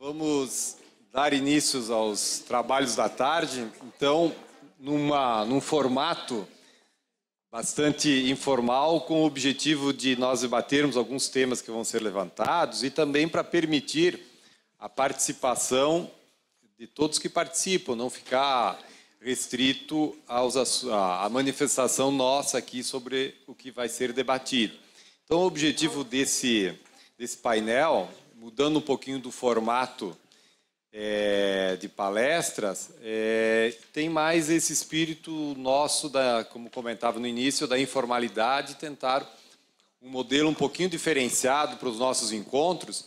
Vamos dar início aos trabalhos da tarde. Então, num formato bastante informal, com o objetivo de nós debatermos alguns temas que vão ser levantados e também para permitir a participação de todos que participam, não ficar restrito à manifestação nossa aqui sobre o que vai ser debatido. Então, o objetivo desse painel, mudando um pouquinho do formato de palestras, tem mais esse espírito nosso, como comentava no início, da informalidade, tentar um modelo um pouquinho diferenciado para os nossos encontros,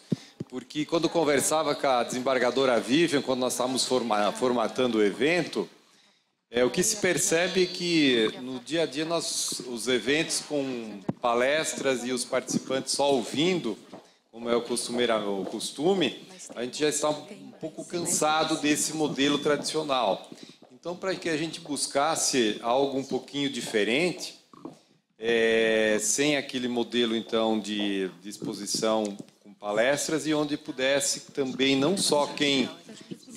porque quando conversava com a desembargadora Vivian, quando nós estávamos formatando o evento, o que se percebe é que no dia a dia os eventos com palestras e os participantes só ouvindo, como é o costume, a gente já está um pouco cansado desse modelo tradicional. Então, para que a gente buscasse algo um pouquinho diferente, sem aquele modelo então de exposição com palestras e onde pudesse também não só quem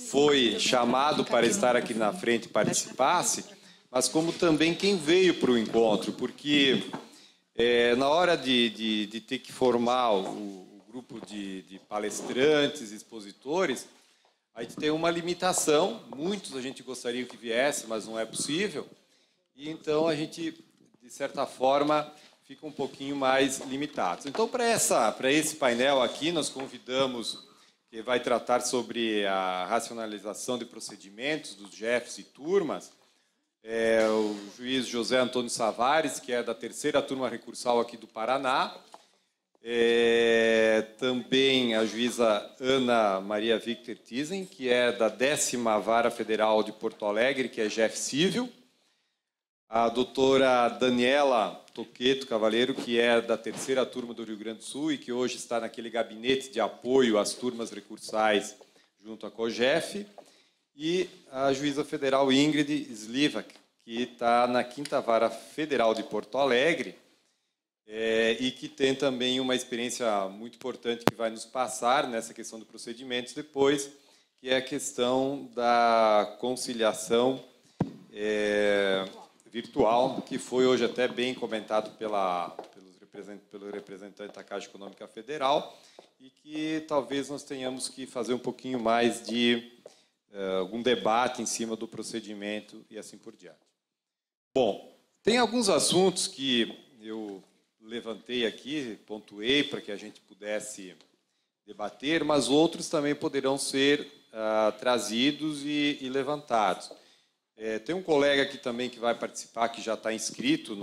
foi chamado para estar aqui na frente participasse, mas como também quem veio para o encontro, porque na hora de ter que formar o grupo de palestrantes, expositores, a gente tem uma limitação, muitos a gente gostaria que viesse, mas não é possível, e então a gente, de certa forma, fica um pouquinho mais limitado. Então, para esse painel aqui, nós convidamos, que vai tratar sobre a racionalização de procedimentos dos jefes e turmas, o juiz José Antônio Savares, que é da 3ª Turma Recursal aqui do Paraná, também a juíza Ana Maria Victor Tizen, que é da 10ª Vara Federal de Porto Alegre, que é jefe civil, a doutora Daniela Toqueto Cavaleiro, que é da 3ª Turma do Rio Grande do Sul e que hoje está naquele gabinete de apoio às turmas recursais junto à COGEF, e a juíza federal Ingrid Slivak, que está na 5ª Vara Federal de Porto Alegre, e que tem também uma experiência muito importante que vai nos passar nessa questão de procedimentos depois, que é a questão da conciliação virtual, que foi hoje até bem comentado pelo representante da Caixa Econômica Federal, e que talvez nós tenhamos que fazer um pouquinho mais de algum debate em cima do procedimento e assim por diante. Bom, tem alguns assuntos que eu levantei aqui, pontuei para que a gente pudesse debater, mas outros também poderão ser trazidos e levantados. Tem um colega aqui também que vai participar, que já está inscrito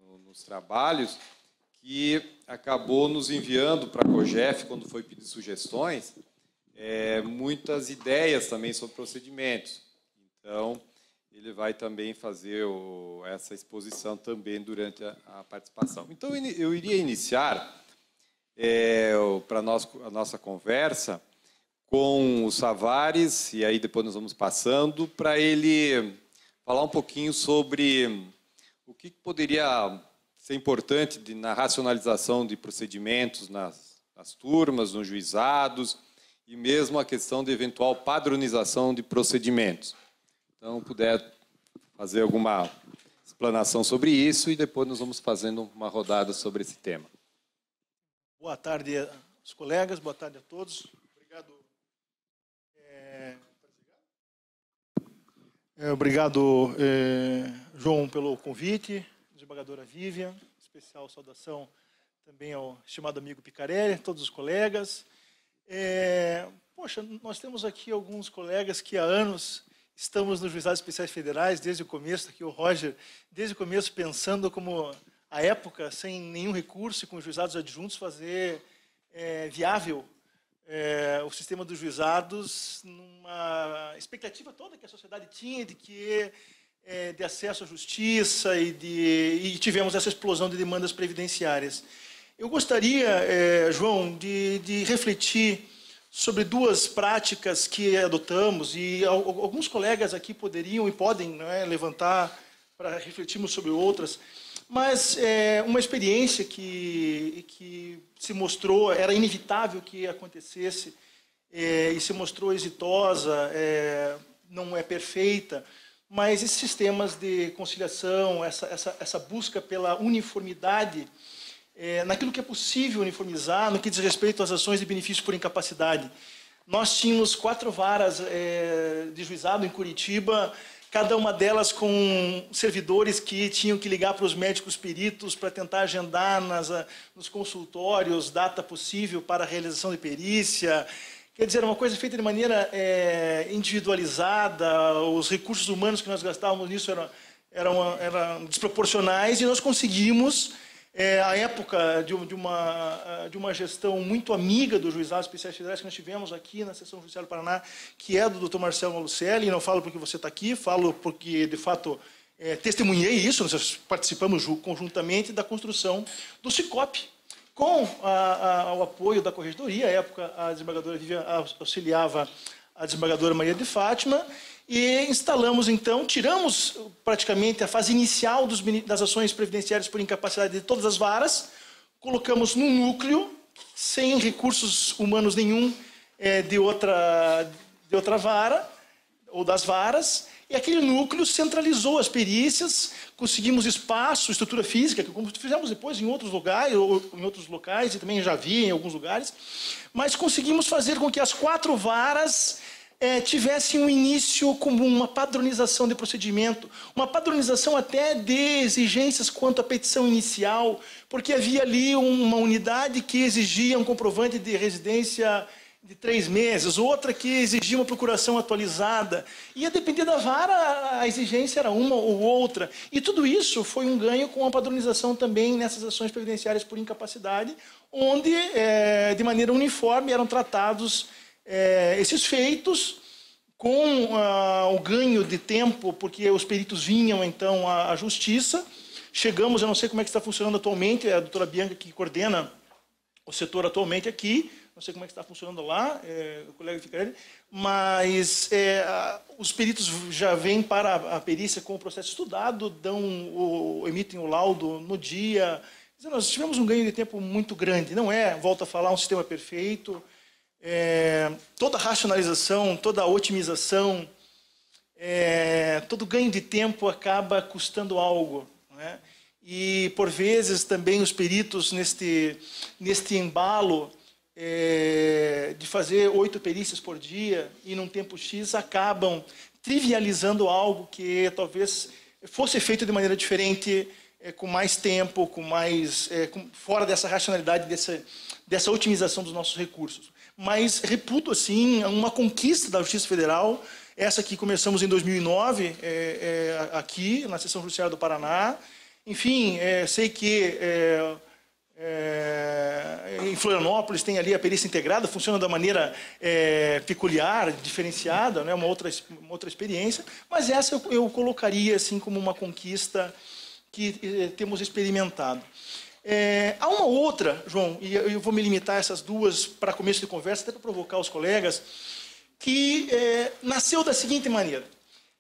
nos trabalhos, que acabou nos enviando para a COGEF, quando foi pedir sugestões, muitas ideias também sobre procedimentos. Então, ele vai também fazer essa exposição também durante a participação. Então, eu iria iniciar para a nossa conversa com o Savares, e aí depois nós vamos passando, para ele falar um pouquinho sobre o que poderia ser importante na racionalização de procedimentos nas turmas, nos juizados, e mesmo a questão de eventual padronização de procedimentos. Então, puder fazer alguma explanação sobre isso, e depois nós vamos fazendo uma rodada sobre esse tema. Boa tarde aos colegas, boa tarde a todos. Obrigado, João, pelo convite, desembargadora Vivian, especial saudação também ao estimado amigo Picarelli, todos os colegas. Poxa, nós temos aqui alguns colegas que há anos estamos nos juizados especiais federais, desde o começo, aqui o Roger, desde o começo pensando como a época, sem nenhum recurso e com os juizados adjuntos, fazer viável o sistema dos juizados, numa expectativa toda que a sociedade tinha de acesso à justiça e tivemos essa explosão de demandas previdenciárias. Eu gostaria, João, de refletir sobre duas práticas que adotamos, e alguns colegas aqui poderiam e podem levantar para refletirmos sobre outras. mas uma experiência que se mostrou, era inevitável que acontecesse, e se mostrou exitosa, não é perfeita, mas esses sistemas de conciliação, essa busca pela uniformidade, naquilo que é possível uniformizar, no que diz respeito às ações de benefício por incapacidade. Nós tínhamos 4 varas de juizado em Curitiba, cada uma delas com servidores que tinham que ligar para os médicos peritos para tentar agendar nos consultórios data possível para a realização de perícia. Quer dizer, uma coisa feita de maneira individualizada, os recursos humanos que nós gastávamos nisso eram desproporcionais, e nós conseguimos, à época de uma gestão muito amiga dos juizados especiais federais que nós tivemos aqui na Seção Judicial do Paraná, que é do Dr. Marcelo Malucelli, e não falo porque você está aqui, falo porque, de fato, testemunhei isso, nós participamos conjuntamente da construção do SICOP, com o apoio da Corregedoria. À época, a desembargadora Vivian auxiliava a desembargadora Maria de Fátima, e instalamos, então, tiramos praticamente a fase inicial das ações previdenciárias por incapacidade de todas as varas, colocamos num núcleo, sem recursos humanos nenhum de outra vara, ou das varas, e aquele núcleo centralizou as perícias, conseguimos espaço, estrutura física, como fizemos depois em outros lugares, ou em outros locais, e também já vi em alguns lugares, mas conseguimos fazer com que as 4 varas tivessem um início como uma padronização de procedimento, uma padronização até de exigências quanto à petição inicial, porque havia ali uma unidade que exigia um comprovante de residência de 3 meses, outra que exigia uma procuração atualizada. Ia depender da vara, a exigência era uma ou outra. E tudo isso foi um ganho com a padronização também nessas ações previdenciárias por incapacidade, onde, de maneira uniforme, eram tratados esses feitos, com o ganho de tempo, porque os peritos vinham, então, à justiça. Chegamos, eu não sei como é que está funcionando atualmente, é a doutora Bianca que coordena o setor atualmente aqui, não sei como é que está funcionando lá, o colega Ficarelli, mas os peritos já vêm para a perícia com o processo estudado, emitem o laudo no dia. Nós tivemos um ganho de tempo muito grande. Não volto a falar, um sistema perfeito. Toda racionalização, toda otimização, todo ganho de tempo acaba custando algo, né? E, por vezes, também os peritos, neste embalo de fazer 8 perícias por dia e num tempo X, acabam trivializando algo que talvez fosse feito de maneira diferente, com mais tempo, fora dessa racionalidade, dessa otimização dos nossos recursos. Mas reputo, assim, uma conquista da Justiça Federal, essa que começamos em 2009, aqui na Seção Judiciária do Paraná. Enfim, sei que em Florianópolis tem ali a perícia integrada, funciona da maneira peculiar, diferenciada, né, uma outra experiência, mas essa eu colocaria assim como uma conquista que temos experimentado. Há uma outra, João, e eu vou me limitar a essas duas para começo de conversa, até para provocar os colegas, que nasceu da seguinte maneira.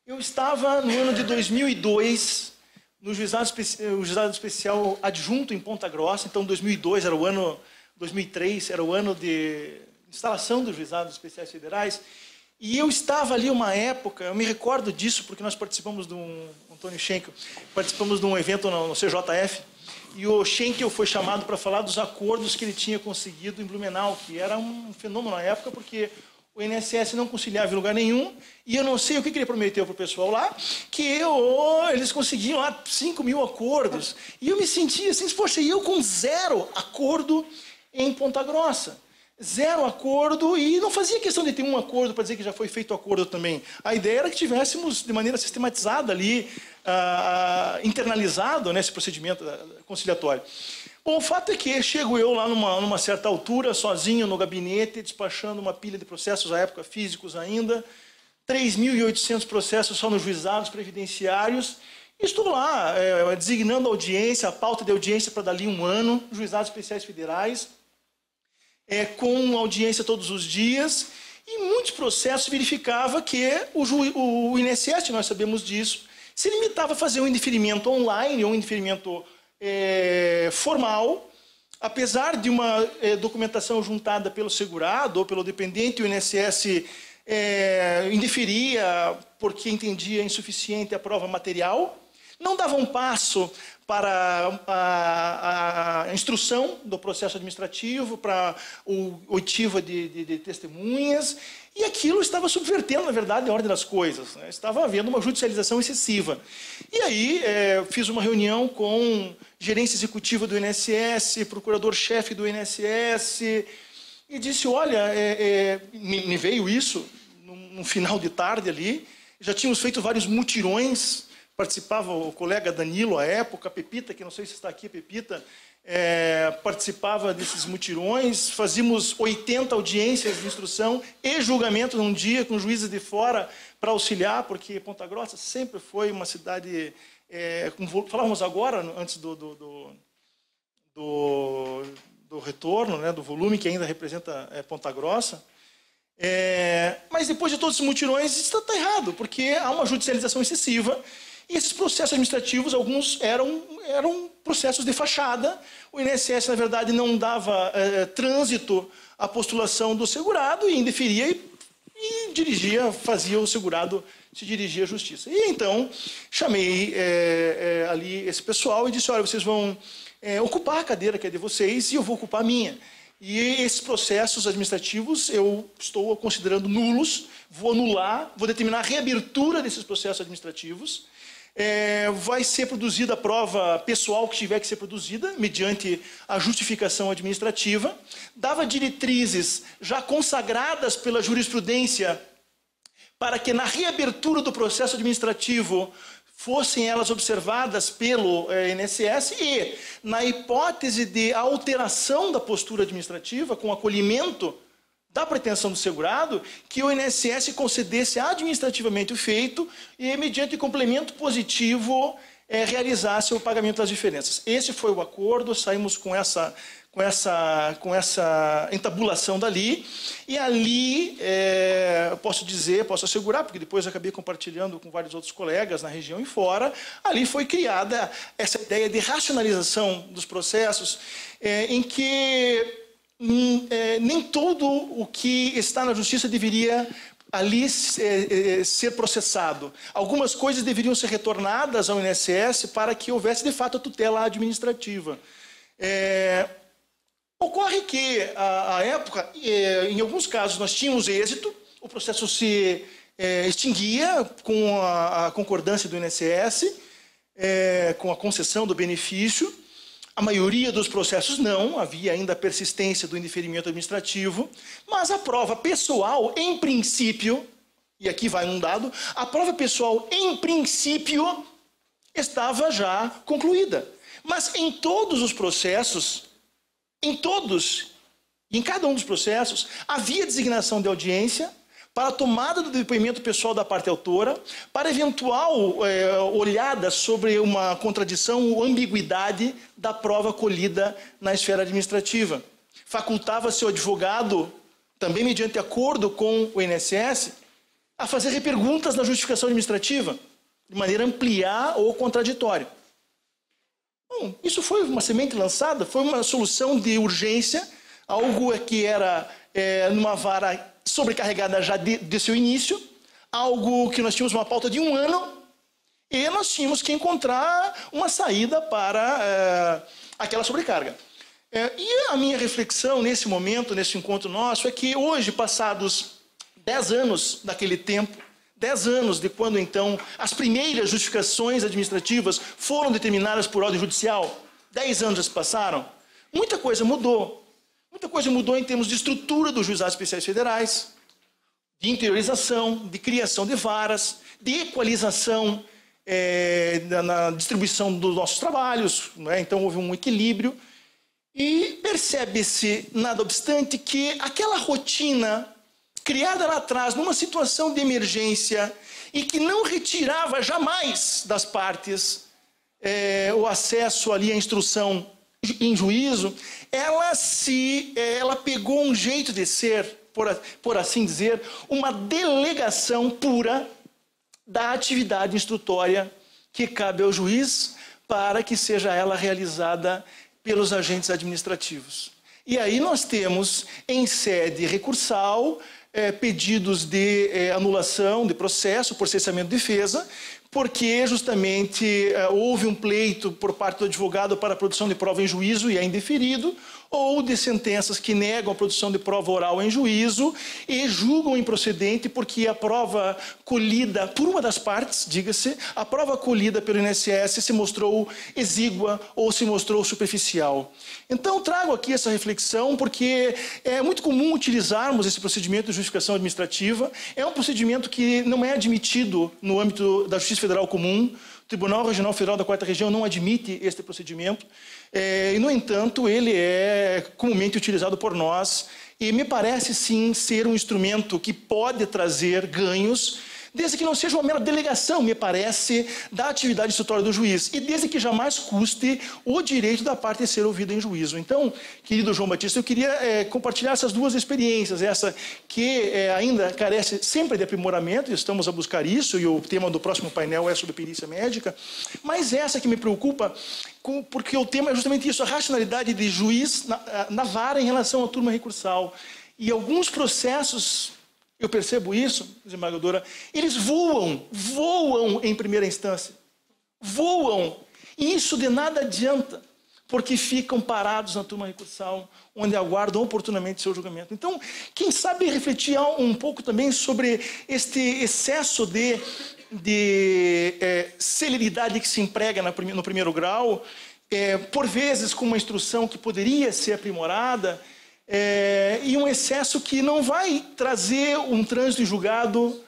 Eu estava no ano de 2002, no juizado especial adjunto em Ponta Grossa. Então, 2002 era o ano, 2003 era o ano de instalação dos juizados especiais federais. E eu estava ali uma época, eu me recordo disso porque nós participamos de Antônio Schenkel, participamos de um evento no CJF, e o Schenkel foi chamado para falar dos acordos que ele tinha conseguido em Blumenau, que era um fenômeno na época, porque o INSS não conciliava em lugar nenhum, e eu não sei o que ele prometeu para o pessoal lá, que eles conseguiam lá 5 mil acordos. E eu me sentia assim, poxa, e eu com 0 acordo em Ponta Grossa. 0 acordo, e não fazia questão de ter um acordo para dizer que já foi feito o acordo também. A ideia era que tivéssemos, de maneira sistematizada ali, internalizado, né, esse procedimento conciliatório. Bom, o fato é que chego eu lá numa certa altura, sozinho no gabinete, despachando uma pilha de processos, à época físicos ainda, 3.800 processos só nos juizados previdenciários, e estou lá designando a audiência, a pauta de audiência para dali 1 ano, juizados especiais federais, com audiência todos os dias, e muitos processos verificava que o INSS, nós sabemos disso, se limitava a fazer um indeferimento online ou um indeferimento formal, apesar de uma documentação juntada pelo segurado ou pelo dependente, o INSS indeferia porque entendia insuficiente a prova material, não dava um passo para a instrução do processo administrativo, para o oitiva de testemunhas, e aquilo estava subvertendo, na verdade, a ordem das coisas, né? Estava havendo uma judicialização excessiva. E aí fiz uma reunião com gerência executiva do INSS, procurador-chefe do INSS, e disse, olha, me veio isso no final de tarde ali, já tínhamos feito vários mutirões, participava o colega Danilo à época, a Pepita, que não sei se está aqui, Pepita, participava desses mutirões, fazíamos 80 audiências de instrução e julgamento num dia, com juízes de fora para auxiliar, porque Ponta Grossa sempre foi uma cidade, falávamos agora, antes do retorno, né, do volume que ainda representa Ponta Grossa, mas depois de todos esses mutirões, isso está errado, porque há uma judicialização excessiva. E esses processos administrativos, alguns eram processos de fachada. O INSS, na verdade, não dava trânsito à postulação do segurado e indeferia e dirigia, fazia o segurado se dirigir à justiça. E então, chamei ali esse pessoal e disse, olha, vocês vão ocupar a cadeira que é de vocês e eu vou ocupar a minha. E esses processos administrativos eu estou considerando nulos, vou anular, vou determinar a reabertura desses processos administrativos. Vai ser produzida a prova pessoal que tiver que ser produzida, mediante a justificação administrativa. Dava diretrizes já consagradas pela jurisprudência para que na reabertura do processo administrativo fossem elas observadas pelo INSS e, na hipótese de alteração da postura administrativa, com acolhimento da pretensão do segurado, que o INSS concedesse administrativamente o feito e, mediante complemento positivo, realizasse o pagamento das diferenças. Esse foi o acordo, saímos com essa entabulação dali, e ali, posso assegurar, porque depois eu acabei compartilhando com vários outros colegas na região e fora, ali foi criada essa ideia de racionalização dos processos, em que nem tudo o que está na justiça deveria ali ser processado. Algumas coisas deveriam ser retornadas ao INSS para que houvesse, de fato, a tutela administrativa. Ocorre que, à época, em alguns casos, nós tínhamos êxito, o processo se extinguia com a concordância do INSS, com a concessão do benefício. A maioria dos processos não, havia ainda a persistência do indeferimento administrativo, mas a prova pessoal, em princípio, e aqui vai um dado, a prova pessoal, em princípio, estava já concluída. Mas em todos os processos, em cada um dos processos, havia designação de audiência para a tomada do depoimento pessoal da parte autora, para eventual olhada sobre uma contradição ou ambiguidade da prova colhida na esfera administrativa. Facultava-se o advogado, também mediante acordo com o INSS, a fazer reperguntas na justificação administrativa, de maneira a ampliar ou contraditória. Bom, isso foi uma semente lançada, foi uma solução de urgência, algo que era numa vara sobrecarregada já de seu início, algo que nós tínhamos uma pauta de 1 ano, e nós tínhamos que encontrar uma saída para aquela sobrecarga. E a minha reflexão nesse momento, nesse encontro nosso, é que hoje, passados 10 anos daquele tempo, 10 anos de quando, então, as primeiras justificações administrativas foram determinadas por ordem judicial, 10 anos já se passaram, muita coisa mudou. Muita coisa mudou em termos de estrutura dos juizados especiais federais, de interiorização, de criação de varas, de equalização na distribuição dos nossos trabalhos, né? Então houve um equilíbrio e percebe-se, nada obstante, que aquela rotina criada lá atrás, numa situação de emergência e que não retirava jamais das partes o acesso ali à instrução em juízo, ela pegou um jeito de ser, por assim dizer, uma delegação pura da atividade instrutória que cabe ao juiz para que seja ela realizada pelos agentes administrativos. E aí nós temos, em sede recursal, pedidos de anulação de processo, processamento de defesa, porque justamente houve um pleito por parte do advogado para a produção de prova em juízo e é indeferido, ou de sentenças que negam a produção de prova oral em juízo e julgam improcedente porque a prova colhida por uma das partes, diga-se, a prova colhida pelo INSS se mostrou exígua ou se mostrou superficial. Então, trago aqui essa reflexão porque é muito comum utilizarmos esse procedimento de justificação administrativa. É um procedimento que não é admitido no âmbito da Justiça Federal Comum. O Tribunal Regional Federal da 4ª Região não admite este procedimento. E, no entanto, ele é comumente utilizado por nós e me parece, sim, ser um instrumento que pode trazer ganhos, desde que não seja uma mera delegação, me parece, da atividade instrutória do juiz, e desde que jamais custe o direito da parte de ser ouvida em juízo. Então, querido João Batista, eu queria compartilhar essas duas experiências, essa que ainda carece sempre de aprimoramento, e estamos a buscar isso, e o tema do próximo painel é sobre perícia médica, mas essa que me preocupa, porque o tema é justamente isso, a racionalidade de juiz na vara em relação à turma recursal. E alguns processos, eu percebo isso, desembargadora, eles voam em primeira instância. Voam. E isso de nada adianta, porque ficam parados na turma recursal, onde aguardam oportunamente seu julgamento. Então, quem sabe refletir um pouco também sobre este excesso de celeridade que se emprega no primeiro grau, por vezes com uma instrução que poderia ser aprimorada, e um excesso que não vai trazer um trânsito em julgado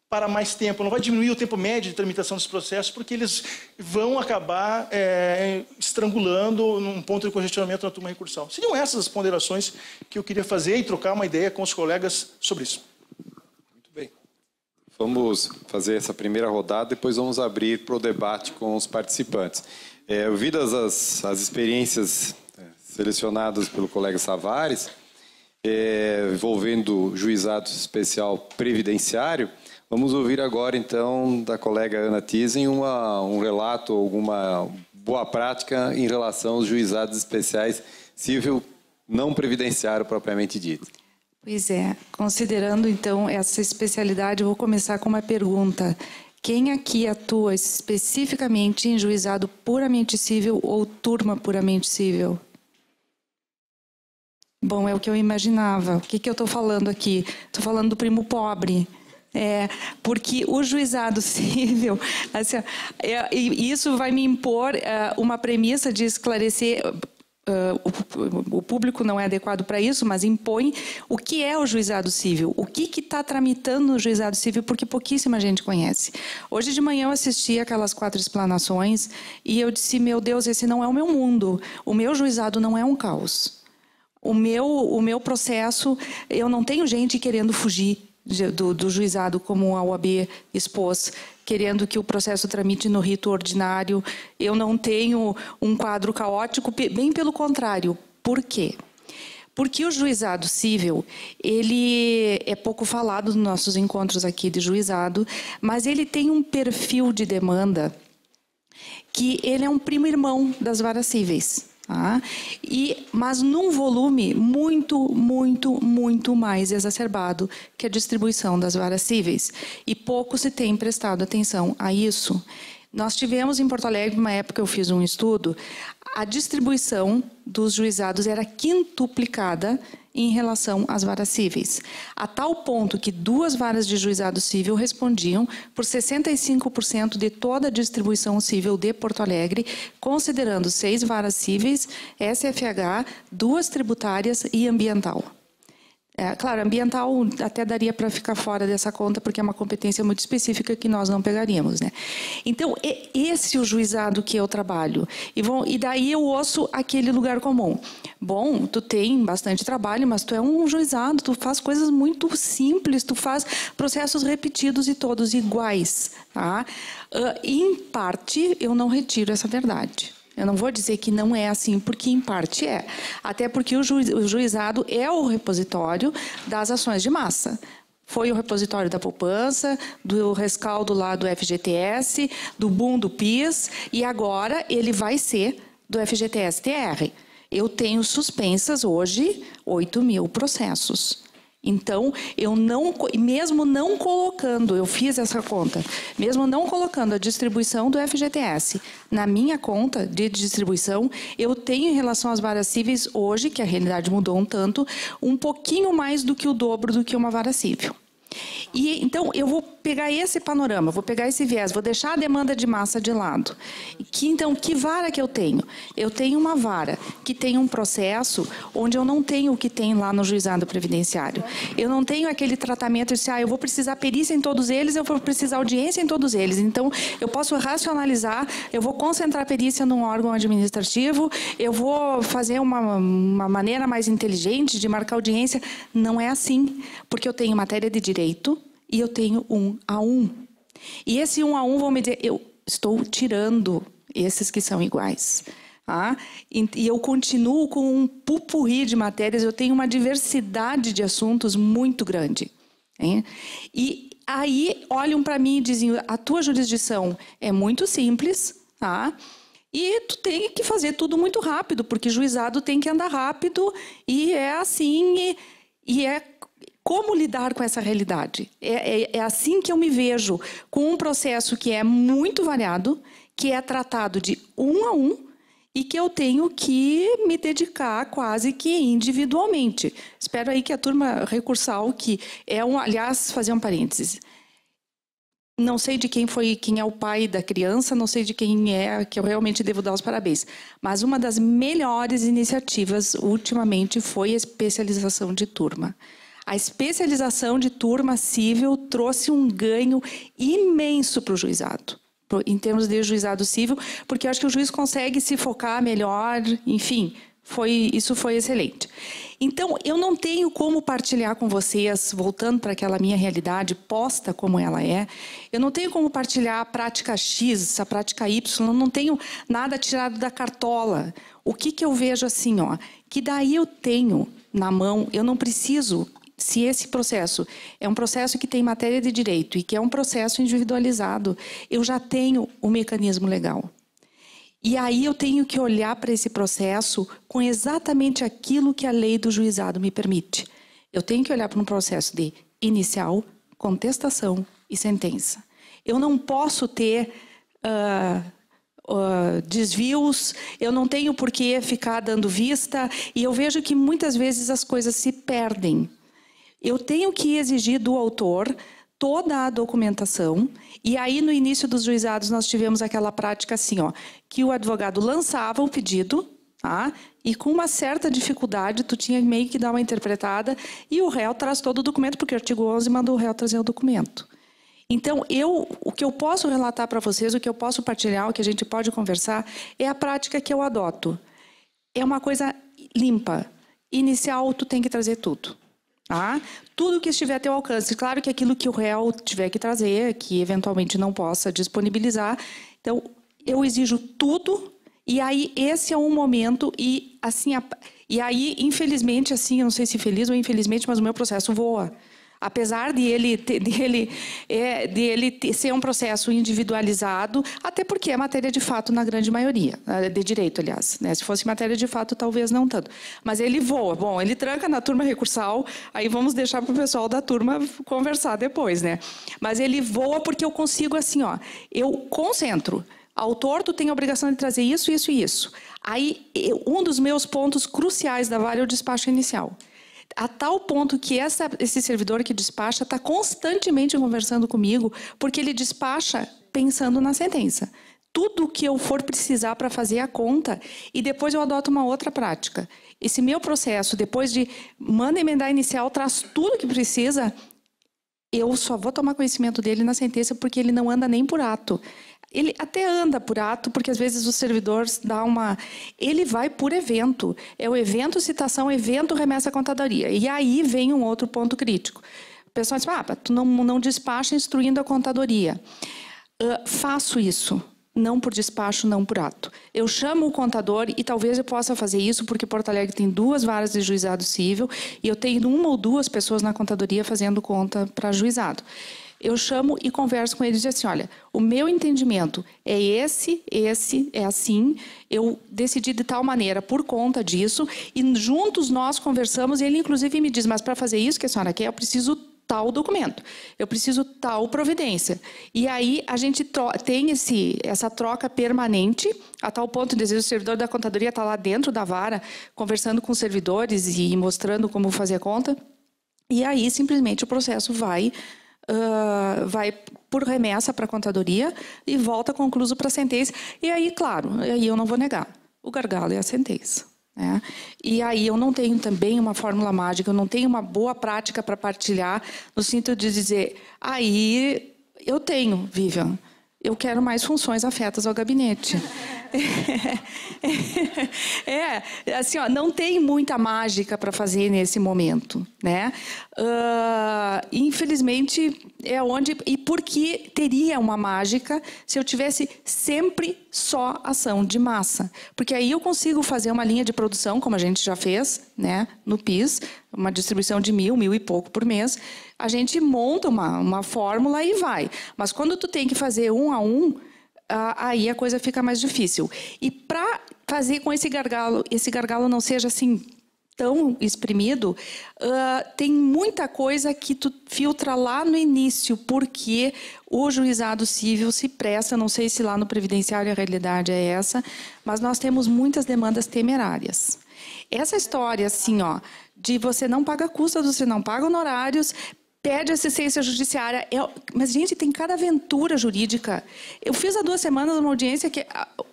para mais tempo, não vai diminuir o tempo médio de tramitação dos processos, porque eles vão acabar estrangulando num ponto de congestionamento na turma recursal. Seriam essas as ponderações que eu queria fazer e trocar uma ideia com os colegas sobre isso. Muito bem. Vamos fazer essa primeira rodada, depois vamos abrir para o debate com os participantes. Ouvidas as experiências selecionadas pelo colega Savares, envolvendo juizado especial previdenciário, vamos ouvir agora, então, da colega Ana Thyssen um relato, alguma boa prática em relação aos juizados especiais civil não previdenciário propriamente dito. Pois é, considerando, então, essa especialidade, eu vou começar com uma pergunta. Quem aqui atua especificamente em juizado puramente civil ou turma puramente civil? Bom, é o que eu imaginava. O que eu estou falando aqui? Estou falando do primo pobre. Porque o juizado civil, assim, isso vai me impor uma premissa de esclarecer, o público não é adequado para isso, mas impõe o que é o juizado civil, o que está tramitando no juizado civil, porque pouquíssima gente conhece. Hoje de manhã eu assisti aquelas 4 explanações e eu disse, meu Deus, esse não é o meu mundo, o meu juizado não é um caos. O meu processo, eu não tenho gente querendo fugir do juizado, como a OAB expôs, querendo que o processo tramite no rito ordinário. Eu não tenho um quadro caótico, bem pelo contrário. Por quê? Porque o juizado civil, ele é pouco falado nos nossos encontros aqui de juizado, mas ele tem um perfil de demanda que ele é um primo-irmão das varas cíveis. Mas num volume muito mais exacerbado que a distribuição das varas cíveis. E pouco se tem prestado atenção a isso. Nós tivemos em Porto Alegre, numa época eu fiz um estudo, a distribuição dos juizados era quintuplicada em relação às varas cíveis, a tal ponto que 2 varas de juizado civil respondiam por 65% de toda a distribuição civil de Porto Alegre, considerando 6 varas cíveis, SFH, 2 tributárias e ambiental. Claro, ambiental até daria para ficar fora dessa conta, porque é uma competência muito específica que nós não pegaríamos, né? Então, esse é o juizado que eu trabalho. E daí eu ouço aquele lugar comum. Bom, tu tem bastante trabalho, mas tu é um juizado, tu faz coisas muito simples, tu faz processos repetidos e todos iguais. Tá? Em parte, eu não retiro essa verdade. Eu não vou dizer que não é assim, porque em parte é. Até porque o juizado é o repositório das ações de massa. Foi o repositório da poupança, do rescaldo lá do FGTS, do boom do PIS, e agora ele vai ser do FGTS-TR. Eu tenho suspensas hoje 8.000 processos. Então, eu não, mesmo não colocando, eu fiz essa conta, mesmo não colocando a distribuição do FGTS na minha conta de distribuição, eu tenho em relação às varas cíveis hoje, que a realidade mudou um tanto, um pouquinho mais do que o dobro do que uma vara cível. E, então, eu vou pegar esse panorama, vou pegar esse viés, vou deixar a demanda de massa de lado. Então, que vara que eu tenho? Eu tenho uma vara que tem um processo onde eu não tenho o que tem lá no juizado previdenciário. Eu não tenho aquele tratamento de, eu vou precisar perícia em todos eles, eu vou precisar audiência em todos eles. Então, eu posso racionalizar, eu vou concentrar a perícia num órgão administrativo, eu vou fazer uma maneira mais inteligente de marcar audiência. Não é assim, porque eu tenho matéria de direito, e eu tenho 1 a 1. E esse 1 a 1, vão me dizer, eu estou tirando esses que são iguais. Tá? E eu continuo com um pupurri de matérias, eu tenho uma diversidade de assuntos muito grande. Hein? E aí olham para mim e dizem, a tua jurisdição é muito simples, tá? E tu tem que fazer tudo muito rápido, porque juizado tem que andar rápido, e é assim, e é... Como lidar com essa realidade? É assim que eu me vejo, com um processo que é muito variado, que é tratado de 1 a 1 e que eu tenho que me dedicar quase que individualmente. Espero aí que a turma recursal, que é aliás, fazer um parênteses. Não sei de quem é o pai da criança, não sei de quem é, que eu realmente devo dar os parabéns. Mas uma das melhores iniciativas ultimamente foi a especialização de turma. A especialização de turma civil trouxe um ganho imenso para o juizado, em termos de juizado civil, porque eu acho que o juiz consegue se focar melhor, enfim, isso foi excelente. Então, eu não tenho como partilhar com vocês, voltando para aquela minha realidade posta como ela é, eu não tenho como partilhar a prática X, a prática Y, não tenho nada tirado da cartola. O que eu vejo assim, que daí eu tenho na mão, eu não preciso... Se esse processo é um processo que tem matéria de direito e que é um processo individualizado, eu já tenho o mecanismo legal. E aí eu tenho que olhar para esse processo com exatamente aquilo que a lei do juizado me permite. Eu tenho que olhar para um processo de inicial, contestação e sentença. Eu não posso ter desvios, eu não tenho por que ficar dando vista, e eu vejo que muitas vezes as coisas se perdem. Eu tenho que exigir do autor toda a documentação, e aí no início dos juizados nós tivemos aquela prática assim, que o advogado lançava o pedido, tá? E com uma certa dificuldade tu tinha meio que dar uma interpretada, e o réu traz todo o documento, porque o artigo 11 manda o réu trazer o documento. Então, o que eu posso relatar para vocês, o que eu posso partilhar, o que a gente pode conversar, é a prática que eu adoto. É uma coisa limpa. Inicial, tu tem que trazer tudo. Tá? Tudo que estiver a teu alcance. Claro que aquilo que o réu tiver que trazer, que eventualmente não possa disponibilizar. Então, eu exijo tudo, e aí esse é um momento, e assim, e aí, infelizmente, assim, eu não sei se feliz ou infelizmente, mas o meu processo voa. Apesar de ele ser um processo individualizado, até porque é matéria de fato na grande maioria, de direito, aliás. Né? Se fosse matéria de fato, talvez não tanto. Mas ele voa. Bom, ele tranca na turma recursal, aí vamos deixar para o pessoal da turma conversar depois. Né? Mas ele voa porque eu consigo assim, eu concentro. Autor, tu tem a obrigação de trazer isso, isso e isso. Aí, um dos meus pontos cruciais da vara é o despacho inicial. A tal ponto que esse servidor que despacha está constantemente conversando comigo, porque ele despacha pensando na sentença. Tudo que eu for precisar para fazer a conta, e depois eu adoto uma outra prática. Esse meu processo, depois de manda emendar inicial, traz tudo que precisa, eu só vou tomar conhecimento dele na sentença, porque ele não anda nem por ato. Ele até anda por ato, porque às vezes o servidor dá uma... Ele vai por evento. É o evento, citação, evento, remessa à contadoria. E aí vem um outro ponto crítico. O pessoal diz, tu não despacha instruindo a contadoria. Faço isso. não por despacho, não por ato. Eu chamo o contador e talvez eu possa fazer isso porque Porto Alegre tem 2 varas de juizado civil e eu tenho 1 ou 2 pessoas na contadoria fazendo conta para juizado. Eu chamo e converso com eles e digo assim, olha, o meu entendimento é esse é assim, eu decidi de tal maneira por conta disso e juntos nós conversamos e ele inclusive me diz, mas para fazer isso que a senhora quer, eu preciso tal documento, eu preciso tal providência. E aí a gente tem essa troca permanente, a tal ponto de, às vezes, o servidor da contadoria está lá dentro da vara, conversando com os servidores e mostrando como fazer a conta. E aí, simplesmente, o processo vai por remessa para a contadoria e volta concluso para a sentença. E aí, claro, aí eu não vou negar, o gargalo é a sentença. Né? E aí eu não tenho também uma fórmula mágica, eu não tenho uma boa prática para partilhar, no sentido de dizer, aí eu tenho, Vivian, eu quero mais funções afetas ao gabinete. Assim, ó, não tem muita mágica para fazer nesse momento, né? Infelizmente é onde e porque teria uma mágica se eu tivesse sempre só ação de massa, porque aí eu consigo fazer uma linha de produção como a gente já fez, né? No PIS, uma distribuição de 1.000 e pouco por mês. A gente monta uma fórmula e vai. Mas quando tu tem que fazer 1 a 1, aí a coisa fica mais difícil. E para fazer com esse gargalo não seja assim tão exprimido, tem muita coisa que tu filtra lá no início, porque o juizado civil se presta, não sei se lá no previdenciário a realidade é essa, mas nós temos muitas demandas temerárias. Essa história, assim, ó, de você não paga custas, você não paga honorários, pede assistência judiciária. Mas, gente, tem cada aventura jurídica. Eu fiz há 2 semanas uma audiência que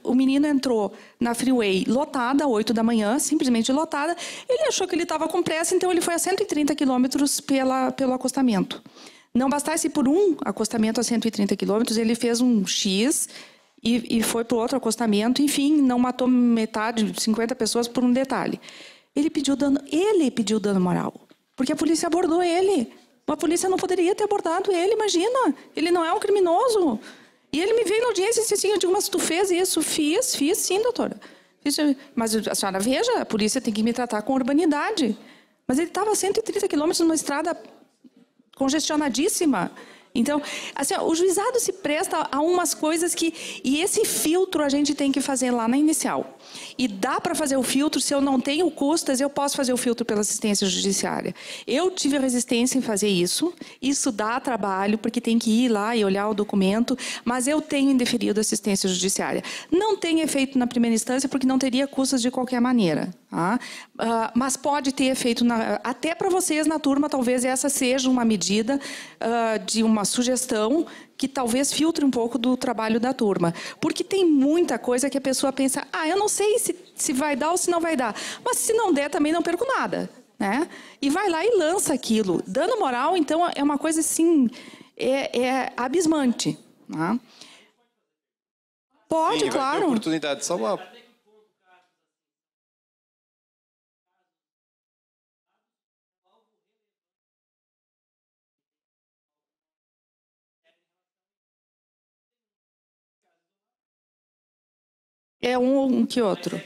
o menino entrou na freeway lotada, 8 da manhã, simplesmente lotada. Ele achou que ele estava com pressa, então ele foi a 130 quilômetros pelo acostamento. Não bastasse por um acostamento a 130 quilômetros, ele fez um X e foi para o outro acostamento. Enfim, não matou metade, 50 pessoas por um detalhe. Ele pediu dano moral, porque a polícia abordou ele. A polícia não poderia ter abordado ele, imagina. Ele não é um criminoso. E ele me veio na audiência e disse assim, eu digo, mas tu fez isso? Fiz sim, doutora. Mas a senhora veja, a polícia tem que me tratar com urbanidade. Mas ele estava a 130 quilômetros numa estrada congestionadíssima. Então, assim, o juizado se presta a umas coisas que... E esse filtro a gente tem que fazer lá na inicial. E dá para fazer o filtro, se eu não tenho custas, eu posso fazer o filtro pela assistência judiciária. Eu tive resistência em fazer isso dá trabalho, porque tem que ir lá e olhar o documento, mas eu tenho indeferido assistência judiciária. Não tem efeito na primeira instância, porque não teria custas de qualquer maneira. Tá? Mas pode ter efeito, até para vocês na turma, talvez essa seja uma medida de uma sugestão que talvez filtre um pouco do trabalho da turma. Porque tem muita coisa que a pessoa pensa, eu não sei se vai dar ou se não vai dar. Mas se não der, também não perco nada. Né? E vai lá e lança aquilo. Dano moral, então, é uma coisa assim, abismante. Né? Pode, sim, claro. Vai ter oportunidade, só uma... É um que outro.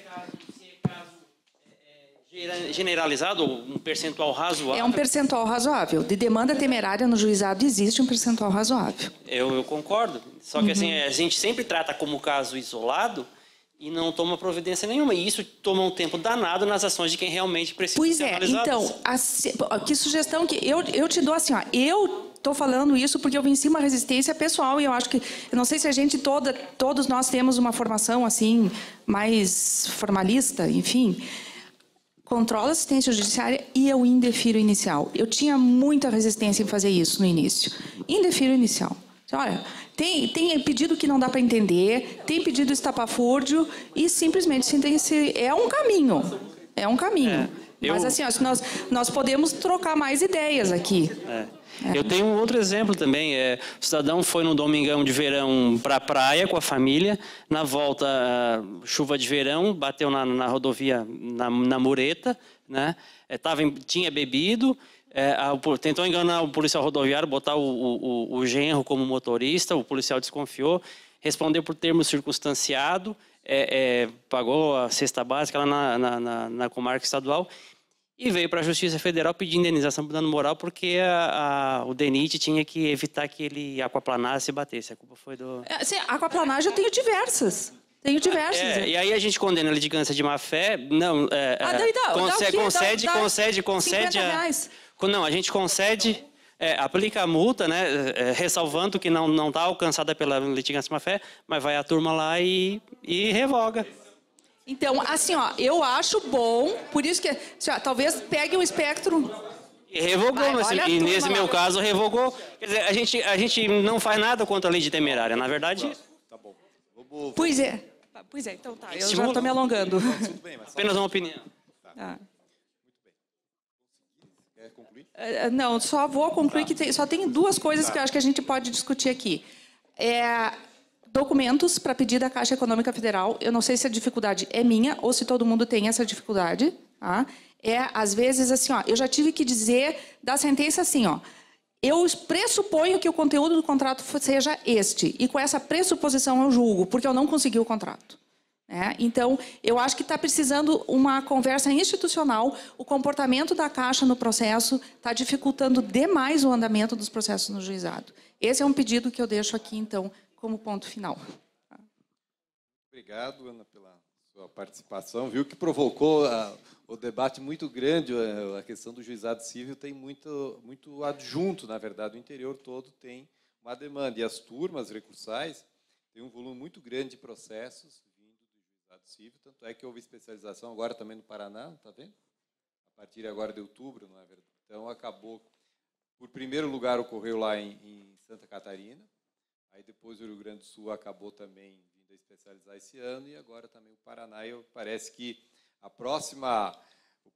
Generalizado, um percentual razoável? É um percentual razoável. De demanda temerária no juizado existe um percentual razoável. Eu concordo. Só que assim, a gente sempre trata como caso isolado e não toma providência nenhuma. E isso toma um tempo danado nas ações de quem realmente precisa ser analisado. Então, que sugestão que eu te dou assim, ó, eu estou falando isso porque eu venci uma resistência pessoal e eu acho que, eu não sei se a gente todos nós temos uma formação assim mais formalista, enfim, controla a assistência judiciária e eu indefiro inicial. Eu tinha muita resistência em fazer isso no início. Indefiro inicial. Olha, tem pedido que não dá para entender, tem pedido estapafúrdio e simplesmente é um caminho. É um caminho. Mas assim, nós podemos trocar mais ideias aqui. Eu tenho um outro exemplo também. O cidadão foi no domingão de verão para a praia com a família. Na volta, chuva de verão, bateu na rodovia, na mureta. Né? Tinha bebido. Tentou enganar o policial rodoviário, botar o genro como motorista. O policial desconfiou. respondeu por termo circunstanciado, pagou a cesta básica lá na comarca estadual e veio para a Justiça Federal pedir indenização por dano moral porque o DENIT tinha que evitar que ele aquaplanasse e batesse. A culpa foi do... Sim, aquaplanagem eu tenho diversas. E aí a gente condena a litigância de má-fé. Não, concede Não, a gente concede, aplica a multa, né, ressalvando que não está alcançada pela litigância de má-fé, mas vai a turma lá e revoga. Então, assim, ó, eu acho bom, por isso que, assim, ó, talvez pegue um espectro... E revogou, e nesse meu caso, revogou. Quer dizer, a gente não faz nada contra a lei de temerária, na verdade... Tá bom. Pois é, então tá, eu já estou me alongando. Apenas uma opinião. Tá. Quer concluir? Não, só vou concluir que só tem duas coisas que eu acho que a gente pode discutir aqui. Documentos para pedir da Caixa Econômica Federal. Eu não sei se a dificuldade é minha ou se todo mundo tem essa dificuldade. Tá? Às vezes, assim, ó, eu já tive que dizer da sentença assim, ó, eu pressuponho que o conteúdo do contrato seja este, e com essa pressuposição eu julgo, porque eu não consegui o contrato. Então, eu acho que está precisando uma conversa institucional. O comportamento da Caixa no processo está dificultando demais o andamento dos processos no juizado. Esse é um pedido que eu deixo aqui, então, como ponto final. Obrigado, Ana, pela sua participação. Viu que provocou o debate muito grande. A questão do juizado civil tem muito adjunto, na verdade. O interior todo tem uma demanda. E as turmas recursais têm um volume muito grande de processos vindo do juizado civil. Tanto é que houve especialização agora também no Paraná, está vendo? A partir agora de outubro, não é verdade? Então, acabou... Por primeiro lugar, ocorreu lá em Santa Catarina. Aí depois o Rio Grande do Sul acabou também vindo a especializar esse ano e agora também o Paraná. E parece que o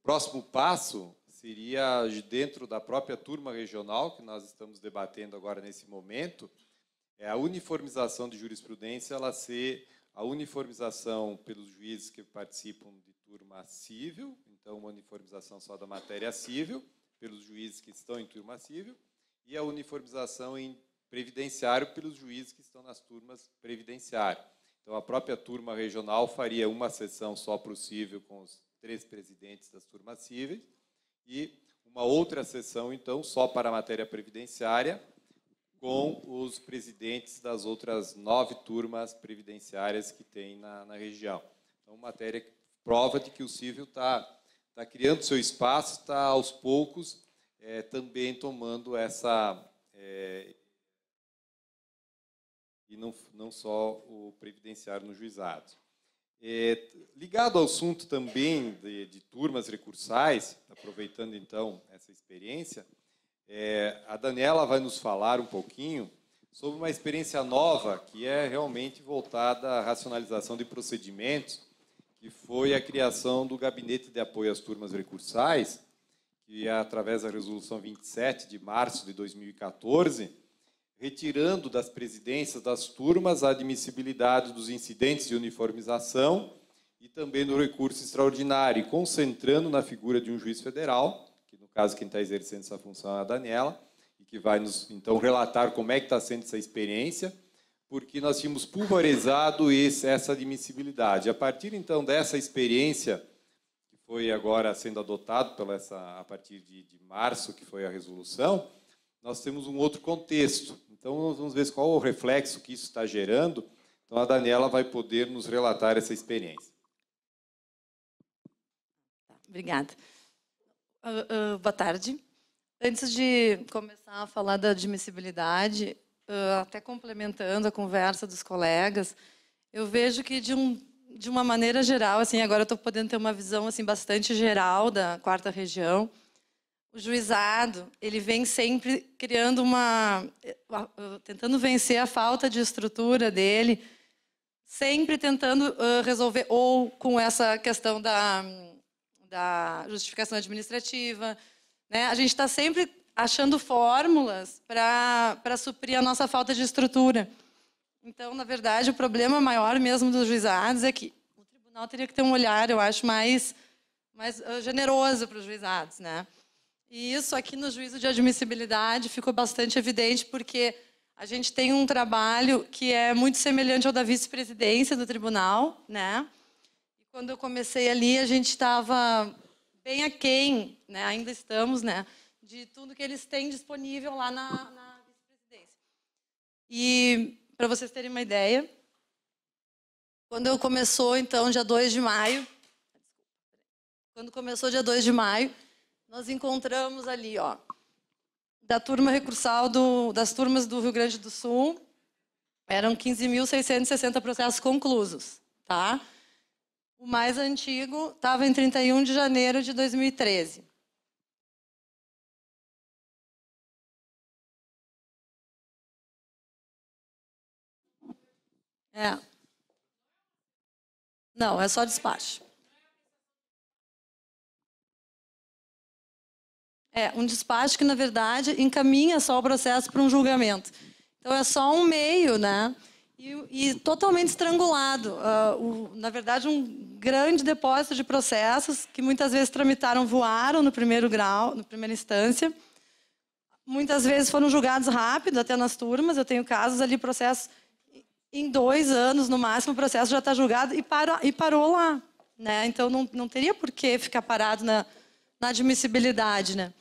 próximo passo seria dentro da própria turma regional, que nós estamos debatendo agora nesse momento, a uniformização de jurisprudência, ela ser a uniformização pelos juízes que participam de turma civil, então uma uniformização só da matéria civil, pelos juízes que estão em turma civil, e a uniformização em previdenciário pelos juízes que estão nas turmas previdenciário. Então, a própria turma regional faria uma sessão só para o cível com os 3 presidentes das turmas cíveis e uma outra sessão, então, só para a matéria previdenciária com os presidentes das outras 9 turmas previdenciárias que tem na região. Então, matéria que prova de que o cível está criando seu espaço, está, aos poucos, também tomando essa... e não só o previdenciário no juizado. Ligado ao assunto também de turmas recursais, aproveitando então essa experiência, a Daniela vai nos falar um pouquinho sobre uma experiência nova que é realmente voltada à racionalização de procedimentos, que foi a criação do Gabinete de Apoio às Turmas Recursais, que através da Resolução 27 de março de 2014, retirando das presidências das turmas a admissibilidade dos incidentes de uniformização e também do recurso extraordinário, e concentrando na figura de um juiz federal, que no caso quem está exercendo essa função é a Daniela, e que vai nos, então, relatar como é que está sendo essa experiência, porque nós tínhamos pulverizado essa admissibilidade. A partir, então, dessa experiência, que foi agora sendo adotado a partir de março, que foi a resolução, nós temos um outro contexto. Então, nós vamos ver qual o reflexo que isso está gerando. Então, a Daniela vai poder nos relatar essa experiência. Obrigada. Boa tarde. Antes de começar a falar da admissibilidade, até complementando a conversa dos colegas, eu vejo que, de uma maneira geral, assim, agora eu estou podendo ter uma visão assim, bastante geral da 4ª região, o juizado, ele vem sempre criando tentando vencer a falta de estrutura dele, sempre tentando resolver, ou com essa questão da justificação administrativa, né? A gente está sempre achando fórmulas para suprir a nossa falta de estrutura. Então, na verdade, o problema maior mesmo dos juizados é que o tribunal teria que ter um olhar, eu acho, mais generoso para os juizados, né? E isso aqui no juízo de admissibilidade ficou bastante evidente, porque a gente tem um trabalho que é muito semelhante ao da vice-presidência do tribunal, né? E quando eu comecei ali, a gente estava bem aquém, né? Ainda estamos, né? De tudo que eles têm disponível lá na vice-presidência. E, para vocês terem uma ideia, quando eu começou, então, dia 2 de maio, quando começou dia 2 de maio, nós encontramos ali, ó, da turma recursal das turmas do Rio Grande do Sul, eram 15.660 processos conclusos, tá? O mais antigo estava em 31 de janeiro de 2013. Não, é só despacho. É um despacho que, na verdade, encaminha só o processo para um julgamento. Então, é só um meio, né? E totalmente estrangulado. Na verdade, um grande depósito de processos que muitas vezes voaram no primeiro grau, na primeira instância. Muitas vezes foram julgados rápido, até nas turmas. Eu tenho casos ali, processos em 2 anos, no máximo, o processo já está julgado e parou lá, né? Então, não teria por que ficar parado na admissibilidade, né?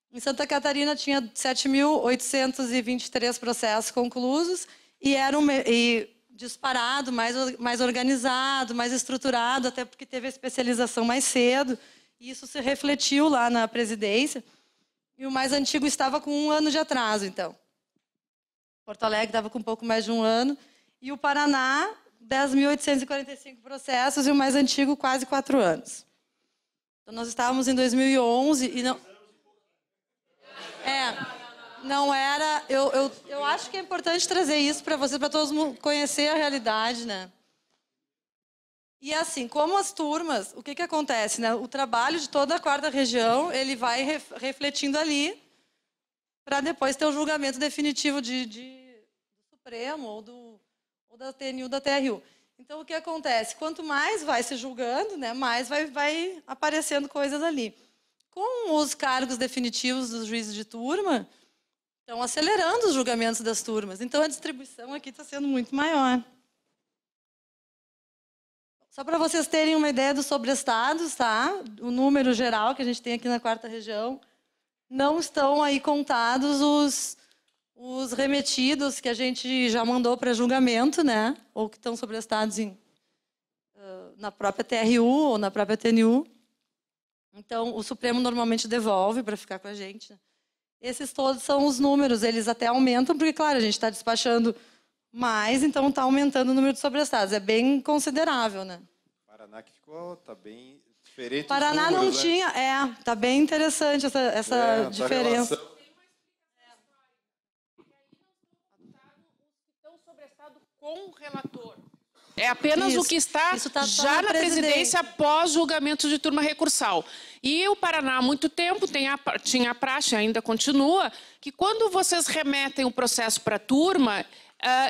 Em Santa Catarina tinha 7.823 processos conclusos e era disparado, mais organizado, mais estruturado, até porque teve a especialização mais cedo. E isso se refletiu lá na presidência. E o mais antigo estava com 1 ano de atraso, então. Porto Alegre estava com um pouco mais de 1 ano. E o Paraná, 10.845 processos e o mais antigo, quase 4 anos. Então, nós estávamos em 2011 e não... não era... Eu acho que é importante trazer isso para vocês, para todos conhecer a realidade, né? E assim, como as turmas, o que acontece, né? O trabalho de toda a 4ª região, ele vai refletindo ali para depois ter o julgamento definitivo do Supremo ou da TNU, da TRU. Então, o que acontece? Quanto mais vai se julgando, né, mais vai aparecendo coisas ali. Com os cargos definitivos dos juízes de turma, estão acelerando os julgamentos das turmas. Então, a distribuição aqui está sendo muito maior. Só para vocês terem uma ideia dos sobrestados, tá? O número geral que a gente tem aqui na 4ª região, não estão aí contados os remetidos que a gente já mandou para julgamento, né? Ou que estão sobrestados na própria TRU ou na própria TNU. Então, o Supremo normalmente devolve para ficar com a gente, né? Esses todos são os números, eles até aumentam, porque, claro, a gente está despachando mais, então está aumentando o número de sobrestados. É bem considerável, né? Paraná que tá bem diferente. Paraná números, não tinha, tá bem interessante essa diferença. Com o relator. É apenas Isso. o que está Tá já na presidência após julgamento de turma recursal. E o Paraná, há muito tempo, tinha a praxe, ainda continua, que quando vocês remetem o processo para a turma,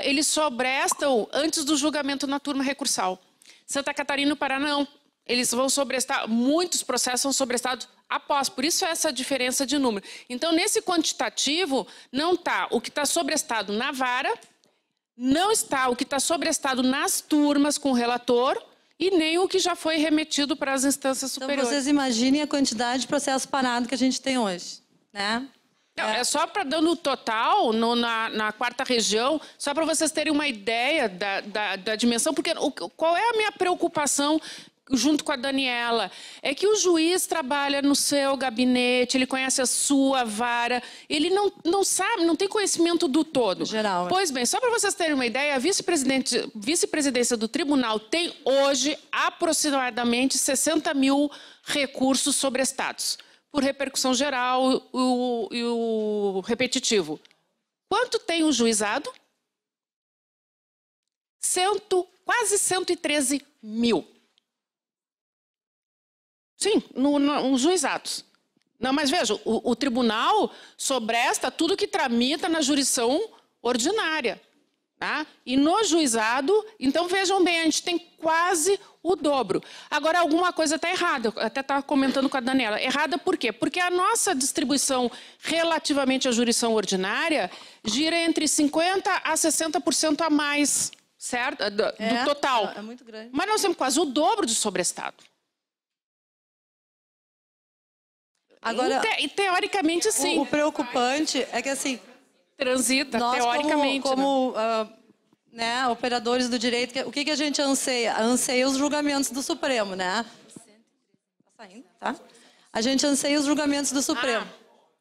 eles sobrestam antes do julgamento na turma recursal. Santa Catarina e o Paraná não. Eles vão sobrestar, muitos processos são sobrestados após, por isso essa diferença de número. Então, nesse quantitativo, não está o que está sobrestado na vara, não está o que está sobrestado nas turmas com o relator e nem o que já foi remetido para as instâncias superiores. Então, vocês imaginem a quantidade de processo parado que a gente tem hoje, né? Não, é só para dando o total na 4ª região, só para vocês terem uma ideia da dimensão, porque qual é a minha preocupação junto com a Daniela, é que o juiz trabalha no seu gabinete, ele conhece a sua vara, ele não sabe, não tem conhecimento do todo. Geral. Pois bem, só para vocês terem uma ideia, a vice-presidência do tribunal tem hoje aproximadamente 60 mil recursos sobrestados, por repercussão geral e o repetitivo. Quanto tem o juizado? Quase 113 mil. Sim, nos juizados. Não, mas veja, o tribunal sobresta tudo que tramita na jurisdição ordinária. Tá? E no juizado, então vejam bem, a gente tem quase o dobro. Agora, alguma coisa está errada. Eu até estava comentando com a Daniela. Errada por quê? Porque a nossa distribuição relativamente à jurisdição ordinária gira entre 50% a 60% a mais, certo? Do total. É muito grande. Mas nós temos quase o dobro de sobreestado. Agora, e teoricamente, sim. o preocupante é que, assim, transita, nós, teoricamente. como né, operadores do direito, o que a gente anseia? Anseia os julgamentos do Supremo, né? Tá saindo, tá? A gente anseia os julgamentos do Supremo.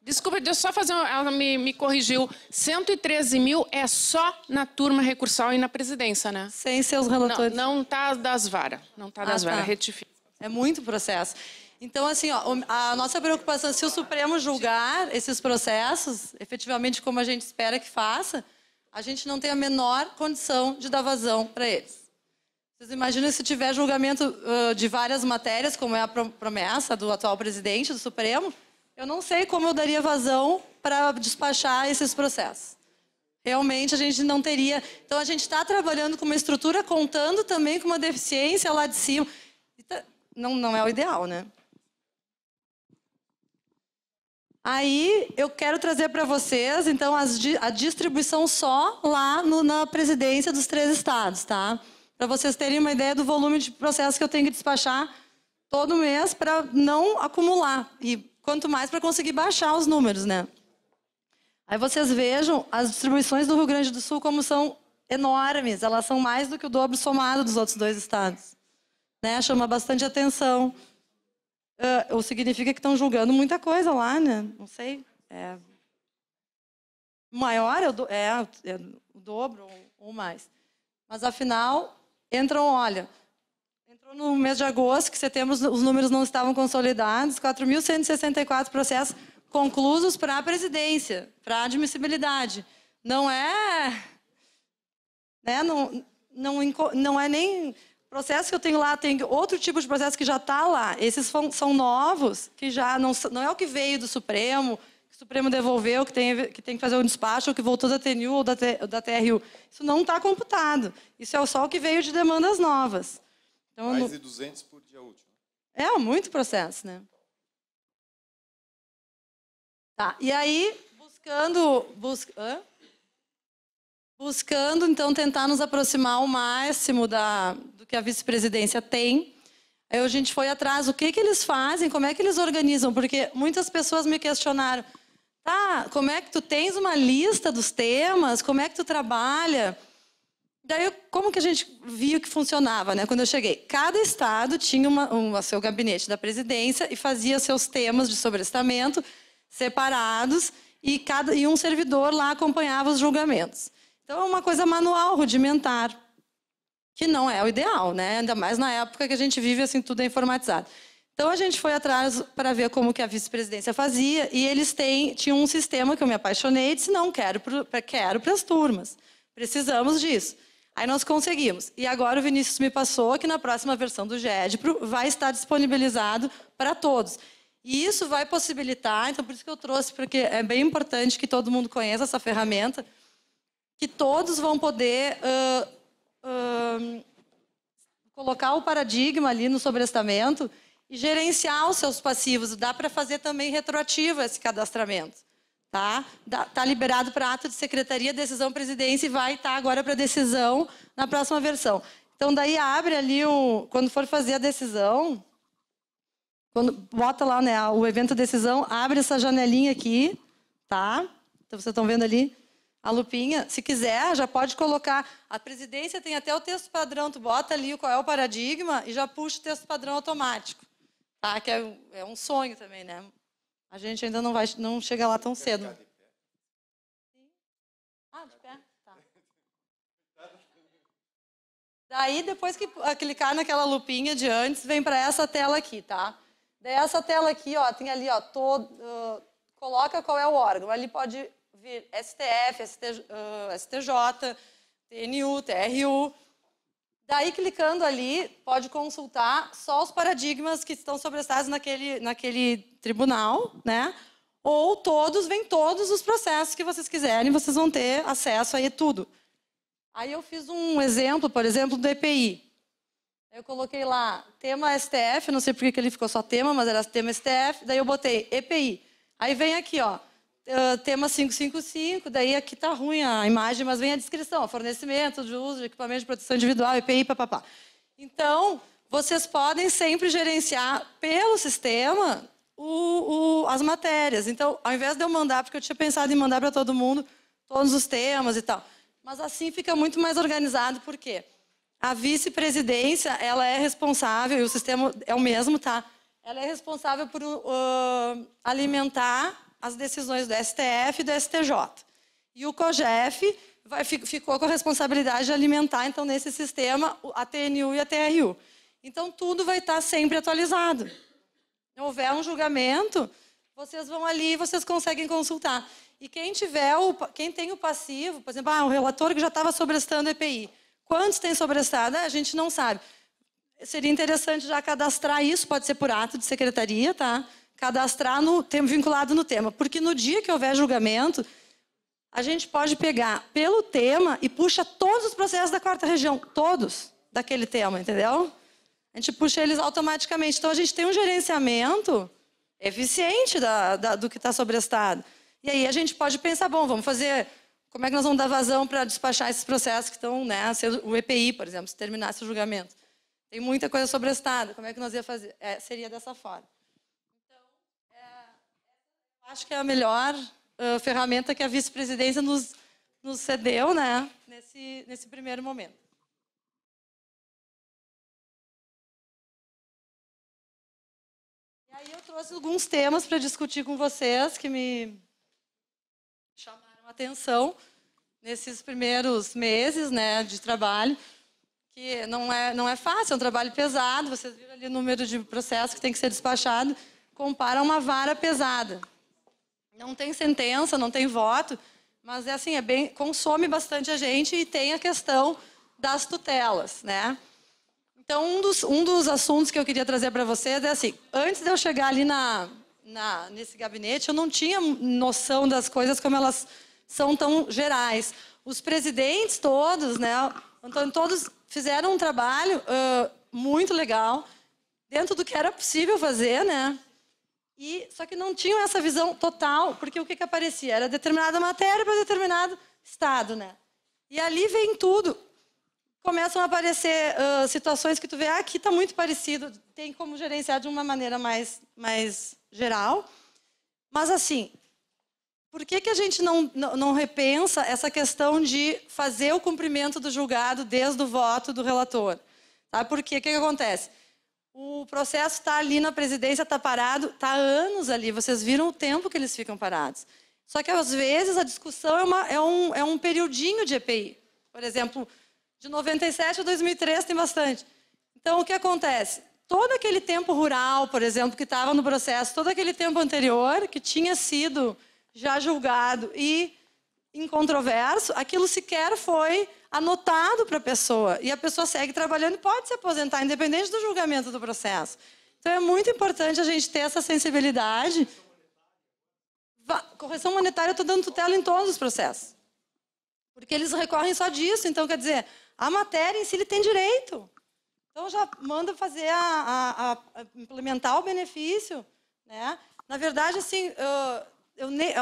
Desculpa, deixa eu só fazer ela me corrigiu. 113 mil é só na turma recursal e na presidência, né? Sem seus relatores. Não tá das varas. Não tá das varas, retifica. É muito processo. Então, assim, ó, a nossa preocupação, se o Supremo julgar esses processos, efetivamente como a gente espera que faça, a gente não tem a menor condição de dar vazão para eles. Vocês imaginam se tiver julgamento de várias matérias, como é a promessa do atual presidente do Supremo, eu não sei como eu daria vazão para despachar esses processos. Realmente a gente não teria... Então, a gente está trabalhando com uma estrutura, contando também com uma deficiência lá de cima. Não é o ideal, né? Aí, eu quero trazer para vocês, então, a distribuição só lá na presidência dos 3 estados, tá? Para vocês terem uma ideia do volume de processos que eu tenho que despachar todo mês para não acumular. E quanto mais para conseguir baixar os números, né? Aí vocês vejam as distribuições do Rio Grande do Sul como são enormes. Elas são mais do que o dobro somado dos outros 2 estados. Né? Chama bastante atenção. Ou significa que estão julgando muita coisa lá, né? Não sei. O maior é o dobro ou mais. Mas, afinal, entrou no mês de agosto, que setembro os números não estavam consolidados, 4.164 processos conclusos para a presidência, para a admissibilidade. Não é... Né? Não é nem... Processo que eu tenho lá, tem outro tipo de processo que já está lá. Esses são novos, que já não é o que veio do Supremo, que o Supremo devolveu, que tem que fazer um despacho, ou que voltou da TNU ou da TRU. Isso não está computado. Isso é só o que veio de demandas novas. Então, mais de 200 por dia útil. É muito processo, né? Tá, e aí, buscando, então, tentar nos aproximar ao máximo do que a vice-presidência tem. Aí a gente foi atrás, o que eles fazem, como é que eles organizam, porque muitas pessoas me questionaram, tá, como é que tu tens uma lista dos temas, como é que tu trabalha? Daí, como que a gente viu que funcionava, né? Quando eu cheguei, cada estado tinha o seu gabinete da presidência e fazia seus temas de sobrestamento separados e um servidor lá acompanhava os julgamentos. Então, é uma coisa manual, rudimentar, que não é o ideal, né? Ainda mais na época que a gente vive, assim, tudo é informatizado. Então, a gente foi atrás para ver como que a vice-presidência fazia, e eles tinham um sistema que eu me apaixonei e disse, não, quero para as turmas. Precisamos disso. Aí nós conseguimos. E agora o Vinícius me passou que na próxima versão do GEDPRO vai estar disponibilizado para todos. E isso vai possibilitar, então por isso que eu trouxe, porque é bem importante que todo mundo conheça essa ferramenta, que todos vão poder colocar o paradigma ali no sobrestamento e gerenciar os seus passivos. Dá para fazer também retroativo esse cadastramento. Tá? Tá liberado para ato de secretaria, decisão presidência e vai estar agora para decisão na próxima versão. Então, daí abre ali, quando for fazer a decisão, quando bota lá, né, o evento decisão, abre essa janelinha aqui, tá? Então, vocês estão vendo ali a lupinha. Se quiser, já pode colocar. A presidência tem até o texto padrão, tu bota ali qual é o paradigma e já puxa o texto padrão automático. Tá? Que é um sonho também, né? A gente ainda não chega lá tão cedo. Ah, de pé? Tá. Daí, depois que clicar naquela lupinha de antes, vem para essa tela aqui, tá? Daí, essa tela aqui, ó, tem ali, ó, coloca qual é o órgão. Ali pode vir STF, STJ, TNU, TRU. Daí, clicando ali, pode consultar só os paradigmas que estão sobrestados naquele tribunal, né? Ou vem todos os processos que vocês quiserem, vocês vão ter acesso aí a tudo. Aí eu fiz um exemplo, por exemplo, do EPI. Eu coloquei lá, tema STF, não sei por que ele ficou só tema, mas era tema STF, daí eu botei EPI. Aí vem aqui, ó, tema 555, daí aqui tá ruim a imagem, mas vem a descrição, ó, fornecimento de uso de equipamento de proteção individual, EPI, papapá. Então, vocês podem sempre gerenciar pelo sistema as matérias. Então, ao invés de eu mandar, porque eu tinha pensado em mandar para todo mundo todos os temas e tal, mas assim fica muito mais organizado, por quê? A vice-presidência, ela é responsável, e o sistema é o mesmo, tá? Ela é responsável por alimentar as decisões do STF e do STJ. E o COGEF ficou com a responsabilidade de alimentar, então, nesse sistema, a TNU e a TRU. Então, tudo vai estar sempre atualizado. Se houver um julgamento, vocês vão ali e vocês conseguem consultar. E quem tem o passivo, por exemplo, o relator que já estava sobrestando EPI, quantos tem sobrestado? A gente não sabe. Seria interessante já cadastrar isso, pode ser por ato de secretaria, tá? Cadastrar no tema, vinculado no tema. Porque no dia que houver julgamento, a gente pode pegar pelo tema e puxa todos os processos da 4ª região, todos daquele tema, entendeu? A gente puxa eles automaticamente. Então, a gente tem um gerenciamento eficiente do que está sobrestado. E aí a gente pode pensar, bom, vamos fazer... Como é que nós vamos dar vazão para despachar esses processos que estão, né, o EPI, por exemplo, se terminasse o julgamento. Tem muita coisa sobrestada, como é que nós ia fazer? Seria dessa forma. Então, acho que é a melhor ferramenta que a vice-presidência nos cedeu, né, nesse primeiro momento. E aí eu trouxe alguns temas para discutir com vocês que me chamaram a atenção nesses primeiros meses, né, de trabalho, que não é fácil, é um trabalho pesado, vocês viram ali o número de processos que tem que ser despachado, compara uma vara pesada. Não tem sentença, não tem voto, mas é assim, consome bastante a gente e tem a questão das tutelas, né? Então, um dos assuntos que eu queria trazer para vocês é assim, antes de eu chegar ali nesse gabinete, eu não tinha noção das coisas como elas são tão gerais. Os presidentes todos, né, Antônio, todos fizeram um trabalho muito legal, dentro do que era possível fazer, né? Só que não tinham essa visão total, porque o que aparecia? Era determinada matéria para determinado estado, né? E ali vem tudo. Começam a aparecer situações que tu vê, aqui está muito parecido, tem como gerenciar de uma maneira mais geral. Mas, assim, por que a gente não repensa essa questão de fazer o cumprimento do julgado desde o voto do relator? Tá? Porque o que acontece? O processo está ali na presidência, está parado, está há anos ali. Vocês viram o tempo que eles ficam parados. Só que, às vezes, a discussão é um periodinho de EPI. Por exemplo, de 97 a 2003 tem bastante. Então, o que acontece? Todo aquele tempo rural, por exemplo, que estava no processo, todo aquele tempo anterior, que tinha sido já julgado e incontroverso, aquilo sequer foi anotado para a pessoa. E a pessoa segue trabalhando e pode se aposentar, independente do julgamento do processo. Então, é muito importante a gente ter essa sensibilidade. Correção monetária, eu estou dando tutela em todos os processos. Porque eles recorrem só disso. Então, quer dizer, a matéria em si ele tem direito. Então, já manda fazer implementar o benefício, né? Na verdade, assim,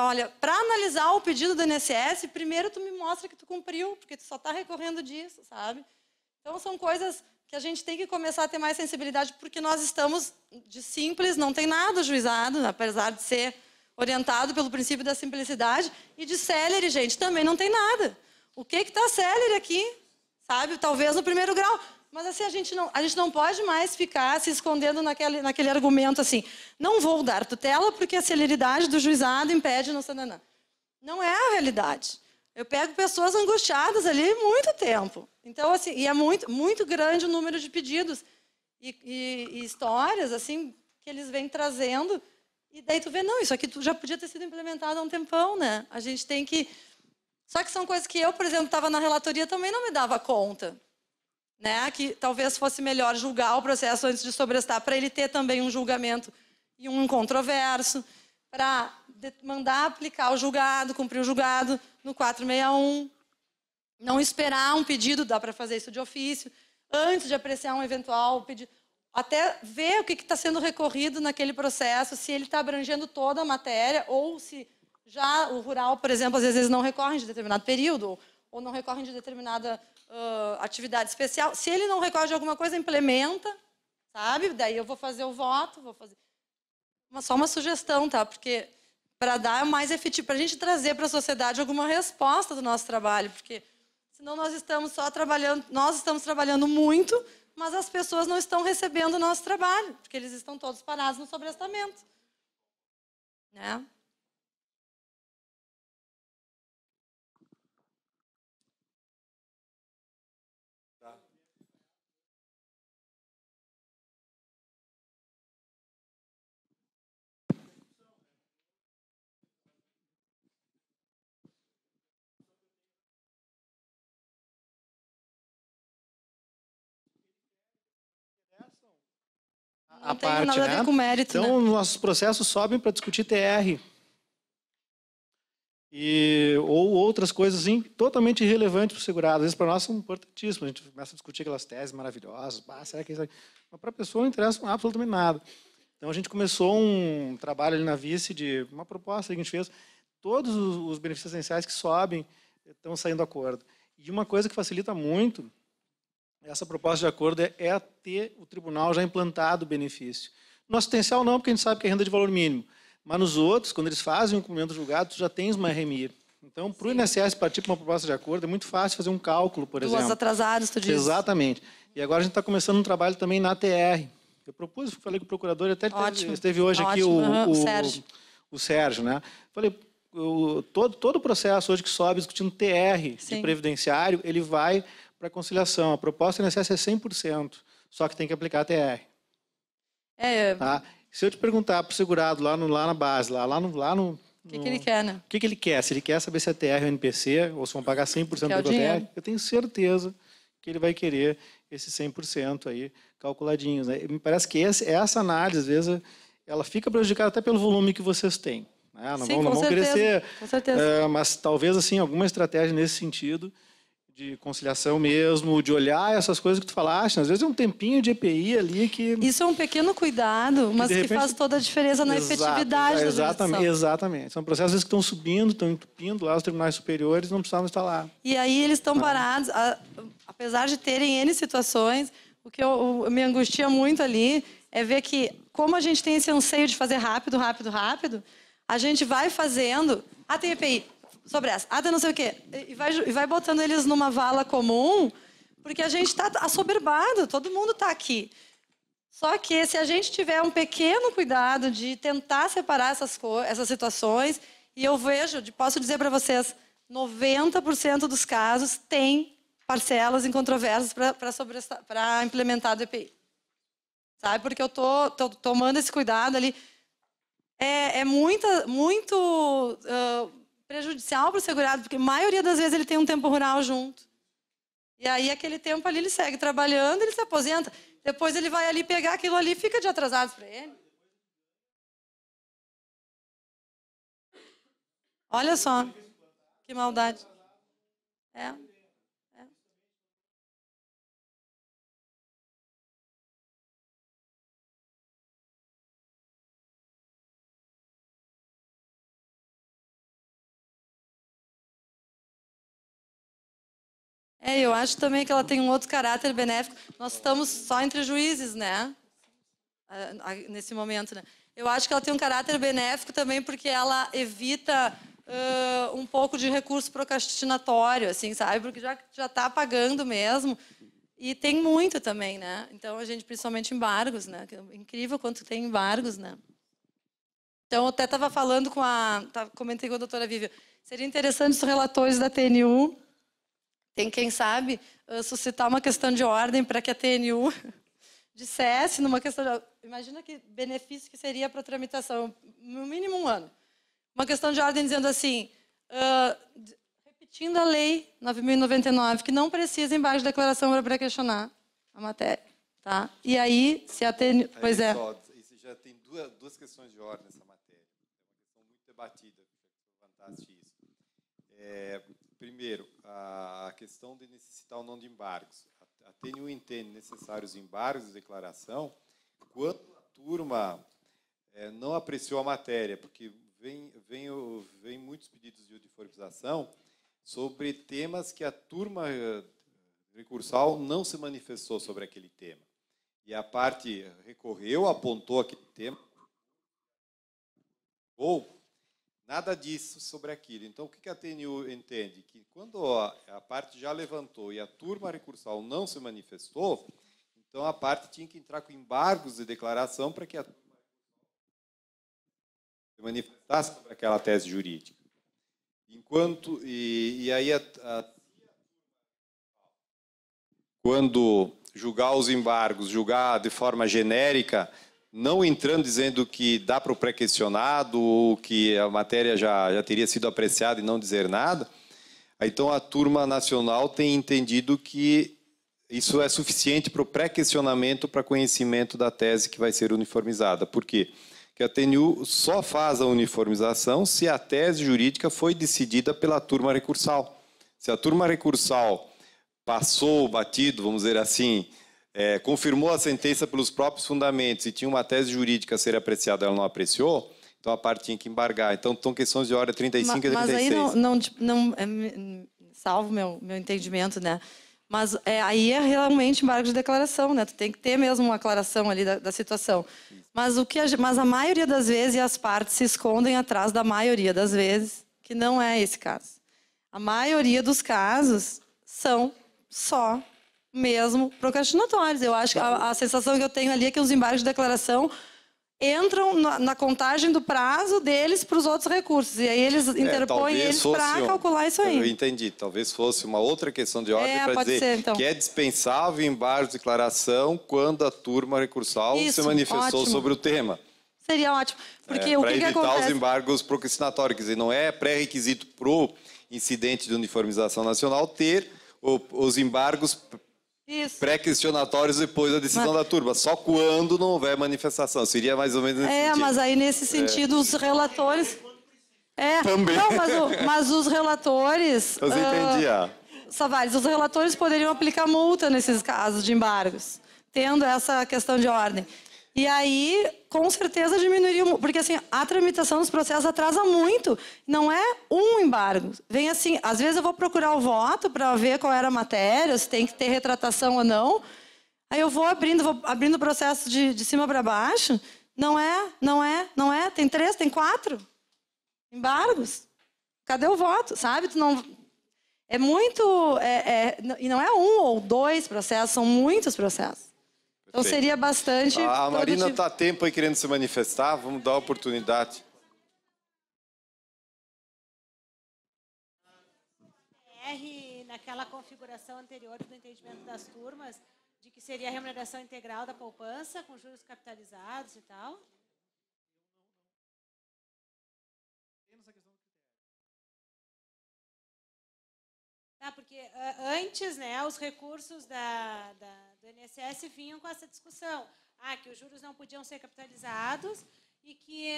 olha, para analisar o pedido do INSS, primeiro tu me mostra que tu cumpriu, porque tu só está recorrendo disso, sabe? Então, são coisas que a gente tem que começar a ter mais sensibilidade, porque nós estamos de simples, não tem nada juizado, apesar de ser orientado pelo princípio da simplicidade, e de célere, gente, também não tem nada. O que está célere aqui, sabe? Talvez no primeiro grau. Mas assim, a gente não pode mais ficar se escondendo naquele argumento assim, não vou dar tutela porque a celeridade do juizado impede... Não é a realidade. Eu pego pessoas angustiadas ali muito tempo. Então, assim, e é muito, muito grande o número de pedidos e histórias assim que eles vêm trazendo. E daí tu vê, não, isso aqui já podia ter sido implementado há um tempão, né? A gente tem que... Só que são coisas que eu, por exemplo, estava na relatoria, também não me dava conta. Né? Que talvez fosse melhor julgar o processo antes de sobrestar, para ele ter também um julgamento e um controverso, para mandar aplicar o julgado, cumprir o julgado no 461, não esperar um pedido, dá para fazer isso de ofício. antes de apreciar um eventual pedido, até ver o que está sendo recorrido naquele processo, se ele está abrangendo toda a matéria, ou se já o rural, por exemplo, às vezes não recorre de determinado período, ou não recorre de determinada atividade especial. Se ele não recorre de alguma coisa, implementa, sabe? Daí eu vou fazer o voto, vou fazer... Só uma sugestão, tá? Porque para dar mais efetivo, para a gente trazer para a sociedade alguma resposta do nosso trabalho, porque senão nós estamos trabalhando muito, mas as pessoas não estão recebendo o nosso trabalho, porque eles estão todos parados no sobrestamento. Né? Não tem nada a ver com mérito, então, né? Nossos processos sobem para discutir TR. Ou outras coisas assim, totalmente irrelevantes para o segurado. Às vezes, para nós, são importantíssimos. A gente começa a discutir aquelas teses maravilhosas. Será que isso aí? Mas para a pessoa não interessa absolutamente nada. Então, a gente começou um trabalho ali na Vice, de uma proposta que a gente fez. Todos os benefícios essenciais que sobem estão saindo do acordo. E uma coisa que facilita muito essa proposta de acordo é ter o tribunal já implantado o benefício. No assistencial não, porque a gente sabe que é renda de valor mínimo. Mas nos outros, quando eles fazem um cumprimento julgado, tu já tens uma RMI. Então, para o INSS partir para uma proposta de acordo, é muito fácil fazer um cálculo, por exemplo. Duas atrasadas, tu diz. Exatamente. E agora a gente está começando um trabalho também na TR. Eu propus, falei com o procurador, até esteve hoje aqui o Sérgio, né? Falei, todo o processo hoje que sobe discutindo TR de previdenciário, ele vai para a conciliação. A proposta do INSS é 100%, só que tem que aplicar a TR. Tá? Se eu te perguntar para o segurado lá na base, lá no o que ele quer, né? O que ele quer? Se ele quer saber se é TR ou NPC, ou se vão pagar 100% do TR, eu tenho certeza que ele vai querer esses 100% aí calculadinhos. Né? Me parece que essa análise, às vezes, ela fica prejudicada até pelo volume que vocês têm. Né? Não vão crescer, com certeza. Mas talvez assim alguma estratégia nesse sentido, de conciliação mesmo, de olhar essas coisas que tu falaste. Às vezes é um tempinho de EPI ali que... Isso é um pequeno cuidado, mas que faz toda a diferença na efetividade da jurisdição. Exatamente. São processos às vezes, que estão subindo, estão entupindo lá os tribunais superiores, não precisavam estar lá. E aí eles estão parados, apesar de terem N situações, o que me angustia muito ali é ver que, como a gente tem esse anseio de fazer rápido, a gente vai fazendo... tem EPI. Sobre essa, não sei o quê, e vai botando eles numa vala comum, porque a gente está assoberbado, todo mundo está aqui. Só que se a gente tiver um pequeno cuidado de tentar separar essas situações, e eu posso dizer para vocês, 90% dos casos tem parcelas incontroversas para implementar do EPI. Sabe? Porque eu estou tomando esse cuidado ali. Muito prejudicial para o segurado, porque a maioria das vezes ele tem um tempo rural junto. E aí, aquele tempo ali, ele segue trabalhando, ele se aposenta. Depois ele vai ali pegar aquilo ali e fica de atrasados para ele. Olha só, que maldade. Eu acho também que ela tem um outro caráter benéfico. Nós estamos só entre juízes, né? Nesse momento, né? Eu acho que ela tem um caráter benéfico também porque ela evita um pouco de recurso procrastinatório, assim, sabe? Porque já está pagando mesmo. E tem muito também, né? Então, a gente, principalmente embargos, né? Incrível quanto tem embargos, né? Então, eu até estava falando comentei com a doutora Vívia, seria interessante os relatores da TNU quem sabe, suscitar uma questão de ordem para que a TNU dissesse numa questão de... Imagina que benefício que seria para a tramitação, no mínimo 1 ano. Uma questão de ordem dizendo assim, repetindo a lei 9.099, que não precisa embaixo de declaração para questionar a matéria. Tá? E aí, se a TNU... Pois é. Isso já tem duas questões de ordem nessa matéria. É uma questão muito debatida, que levantaste isso. Primeiro, a questão de necessitar ou não de embargos. a TNU entende necessários embargos de declaração quando a turma não apreciou a matéria, porque vem muitos pedidos de uniformização sobre temas que a turma recursal não se manifestou sobre aquele tema. E a parte recorreu, apontou aquele tema, ou nada disso sobre aquilo. Então, o que a TNU entende? Que quando a parte já levantou e a turma recursal não se manifestou, então a parte tinha que entrar com embargos de declaração para que a turma se manifestasse sobre aquela tese jurídica. Enquanto, e aí, quando julgar os embargos, julgar de forma genérica, não entrando dizendo que dá para o pré-questionado ou que a matéria já teria sido apreciada e não dizer nada, então a turma nacional tem entendido que isso é suficiente para o pré-questionamento, para conhecimento da tese que vai ser uniformizada. Por quê? Porque a TNU só faz a uniformização se a tese jurídica foi decidida pela turma recursal. Se a turma recursal passou batido, vamos dizer assim, confirmou a sentença pelos próprios fundamentos e tinha uma tese jurídica a ser apreciada, ela não apreciou, então a parte tinha que embargar. Então, são questões de ordem 35 e 36. Mas aí salvo meu entendimento, né? Mas aí é realmente embargo de declaração, né? Tu tem que ter mesmo uma aclaração ali da situação. Mas a maioria das vezes as partes se escondem atrás da maioria das vezes, que não é esse caso. A maioria dos casos são só mesmo procrastinatórios. Eu acho que a sensação que eu tenho ali é que os embargos de declaração entram na contagem do prazo deles para os outros recursos. E aí eles interpõem eles para calcular isso aí. Eu entendi. Talvez fosse uma outra questão de ordem para dizer então, que é dispensável embargo de declaração quando a turma recursal se manifestou sobre o tema. Seria ótimo. Porque para evitar os embargos procrastinatórios. Quer dizer, não é pré-requisito para o incidente de uniformização nacional ter os embargos pré-questionatórios depois da decisão da turma, só quando não houver manifestação. Seria mais ou menos nesse sentido. Mas aí nesse sentido os relatores... Também. Não, mas os relatores... Eu entendi. Savares, os relatores poderiam aplicar multa nesses casos de embargos, tendo essa questão de ordem. E aí, com certeza, diminuiria... Porque, assim, a tramitação dos processos atrasa muito. Não é um embargo. Vem assim, às vezes eu vou procurar o voto para ver qual era a matéria, se tem que ter retratação ou não. Aí eu vou abrindo o processo de cima para baixo. Não é. Tem 3, tem 4 embargos. Cadê o voto? Sabe? É muito... E não é 1 ou 2 processos, são muitos processos. Então seria bastante... A Marina está há tempo aí querendo se manifestar, vamos dar a oportunidade. Naquela configuração anterior do entendimento das turmas, de que seria a remuneração integral da poupança, com juros capitalizados e tal? Porque antes, né, os recursos do INSS vinham com essa discussão. Que os juros não podiam ser capitalizados e que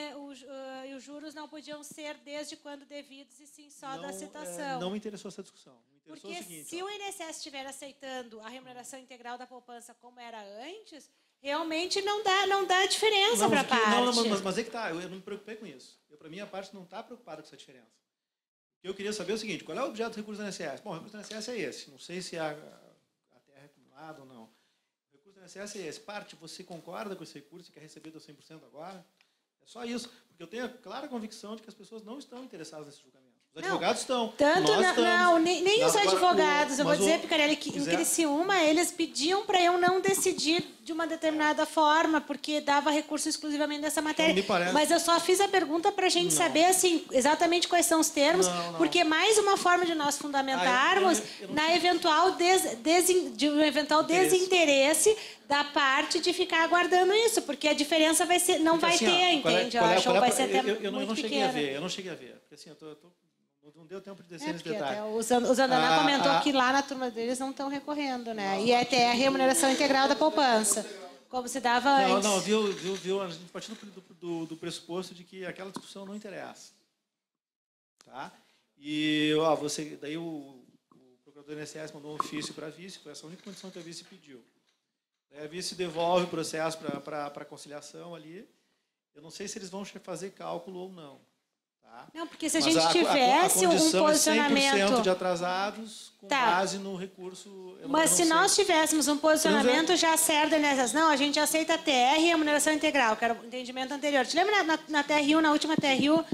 os juros não podiam ser desde quando devidos e sim só da citação. Não me interessou essa discussão. Me interessou porque o seguinte, se o INSS estiver aceitando a remuneração integral da poupança como era antes, realmente não dá diferença para a parte. Mas é que tá, eu não me preocupei com isso. Para mim, a parte não está preocupada com essa diferença. Eu queria saber o seguinte, qual é o objeto do recurso do INSS? Bom, o recurso do INSS é esse. Não sei se a terra é acumulada ou não. O recurso do INSS é esse. Parte, você concorda com esse recurso e quer receber do 100% agora? É só isso. Porque eu tenho a clara convicção de que as pessoas não estão interessadas nesse julgamento. Os advogados estão. Nem os advogados. Eu vou dizer, Picarelli, que em Criciúma eles pediam para eu não decidir de uma determinada forma, porque dava recurso exclusivamente dessa matéria. Mas eu só fiz a pergunta para a gente saber assim, exatamente quais são os termos, porque mais uma forma de nós fundamentarmos na eventual desinteresse da parte de ficar aguardando isso, porque a diferença não vai ter, entende? Eu acho que vai ser até muito pequena. Eu não cheguei a ver. Porque assim, não deu tempo de descer nesse detalhe. O Zandaná comentou que lá na turma deles não estão recorrendo, né? E até a remuneração integral da poupança, como se dava antes. Não, viu? A gente partiu do pressuposto de que aquela discussão não interessa. Tá? E daí o procurador do INSS mandou um ofício para a vice, foi essa a única condição que a vice pediu. Daí a vice devolve o processo para conciliação ali. Eu não sei se eles vão fazer cálculo ou não. Tá? Não, porque se a gente tivesse um posicionamento... 100% de atrasados com base no recurso... Mas se nós tivéssemos um posicionamento já certo do INSS, não, a gente aceita a TR e remuneração integral, que era o entendimento anterior. Te lembra na TRU, na última TRU,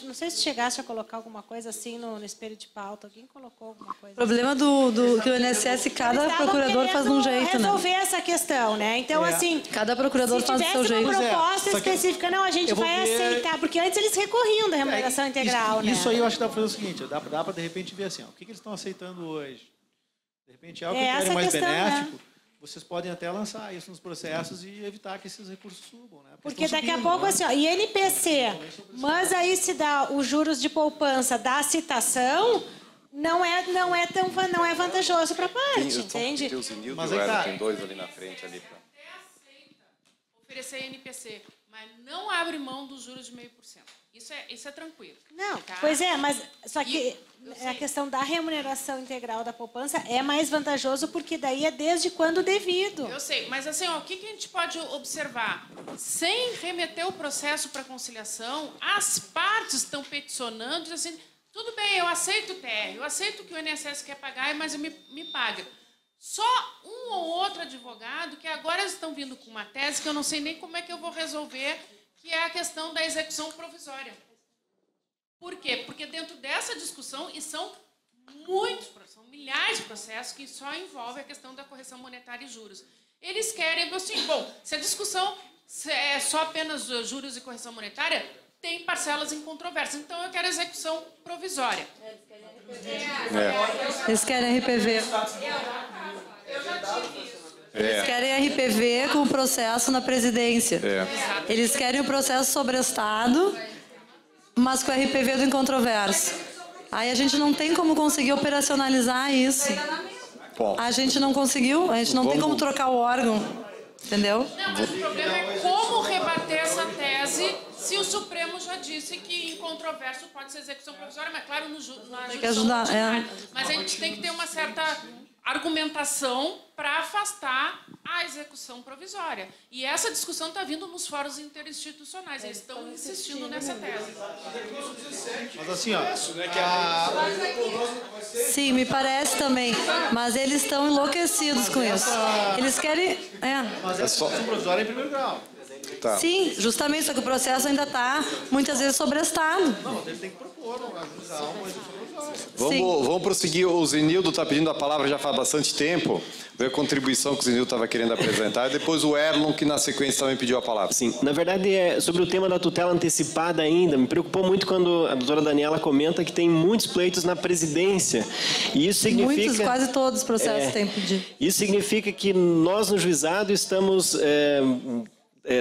não sei se chegasse a colocar alguma coisa assim no espelho de pauta. Alguém colocou alguma coisa? O problema que o INSS, cada procurador faz de um jeito, né? Resolver essa questão, né? Então, assim... Cada procurador faz do seu jeito. Se tivesse uma proposta específica, não, a gente vai aceitar, porque antes eles recorriam da remuneração integral, né? Isso aí eu acho que dá para fazer o seguinte, dá para, de repente, ver assim, ó, o que eles estão aceitando hoje. De repente, é algo que querem mais benéfico, né? Vocês podem até lançar isso nos processos e evitar que esses recursos subam, né? Porque daqui a pouco, assim, ó, INPC, mas aí se dá os juros de poupança da citação, não é vantajoso para a parte, entende? Mas aí tem dois ali na frente. Ali pra... Até aceita oferecer INPC, mas não abre mão dos juros de 0,5%. Isso é tranquilo. Não, tá? Pois é, mas só que a questão da remuneração integral da poupança é mais vantajoso porque daí é desde quando devido. Eu sei, mas assim, ó, o que a gente pode observar? Sem remeter o processo para conciliação, as partes estão peticionando, dizendo assim, tudo bem, eu aceito o TR, eu aceito que o INSS quer pagar, mas me paga. Só um ou outro advogado que agora estão vindo com uma tese que eu não sei nem como é que eu vou resolver, que é a questão da execução provisória. Por quê? Porque dentro dessa discussão, e são milhares de processos que só envolvem a questão da correção monetária e juros. Eles querem, assim, bom, se a discussão é só apenas juros e correção monetária, tem parcelas incontroversas. Então, eu quero execução provisória. Eles querem RPV. Eu já tive isso. Eles querem RPV com o processo na presidência. Eles querem o processo sobrestado, mas com o RPV do incontroverso. Aí a gente não tem como conseguir operacionalizar isso. A gente não conseguiu, a gente não tem como trocar o órgão. Entendeu? Não, mas o problema é como rebater essa tese se o Supremo já disse que incontroverso pode ser execução provisória, mas claro, na jurisdição ordinária. Mas a gente tem que ter uma certa argumentação para afastar a execução provisória. E essa discussão está vindo nos fóruns interinstitucionais. Eles estão insistindo nessa tese. Mas assim, ó... Sim, me parece também. Mas eles estão enlouquecidos com isso. Eles querem... Mas a execução provisória é em primeiro grau. Tá. Sim, justamente, só que o processo ainda está, muitas vezes, sobrestado. Não, ele tem que propor uma execução provisória. Vamos prosseguir. O Zenildo está pedindo a palavra já faz bastante tempo. Ver a contribuição que o Zenildo estava querendo apresentar. E depois o Erlon, que na sequência também pediu a palavra. Sim, na verdade, sobre o tema da tutela antecipada ainda, me preocupou muito quando a doutora Daniela comenta que tem muitos pleitos na presidência. E isso significa... Muitos, quase todos os processos têm pedido. Isso significa que nós, no juizado, estamos...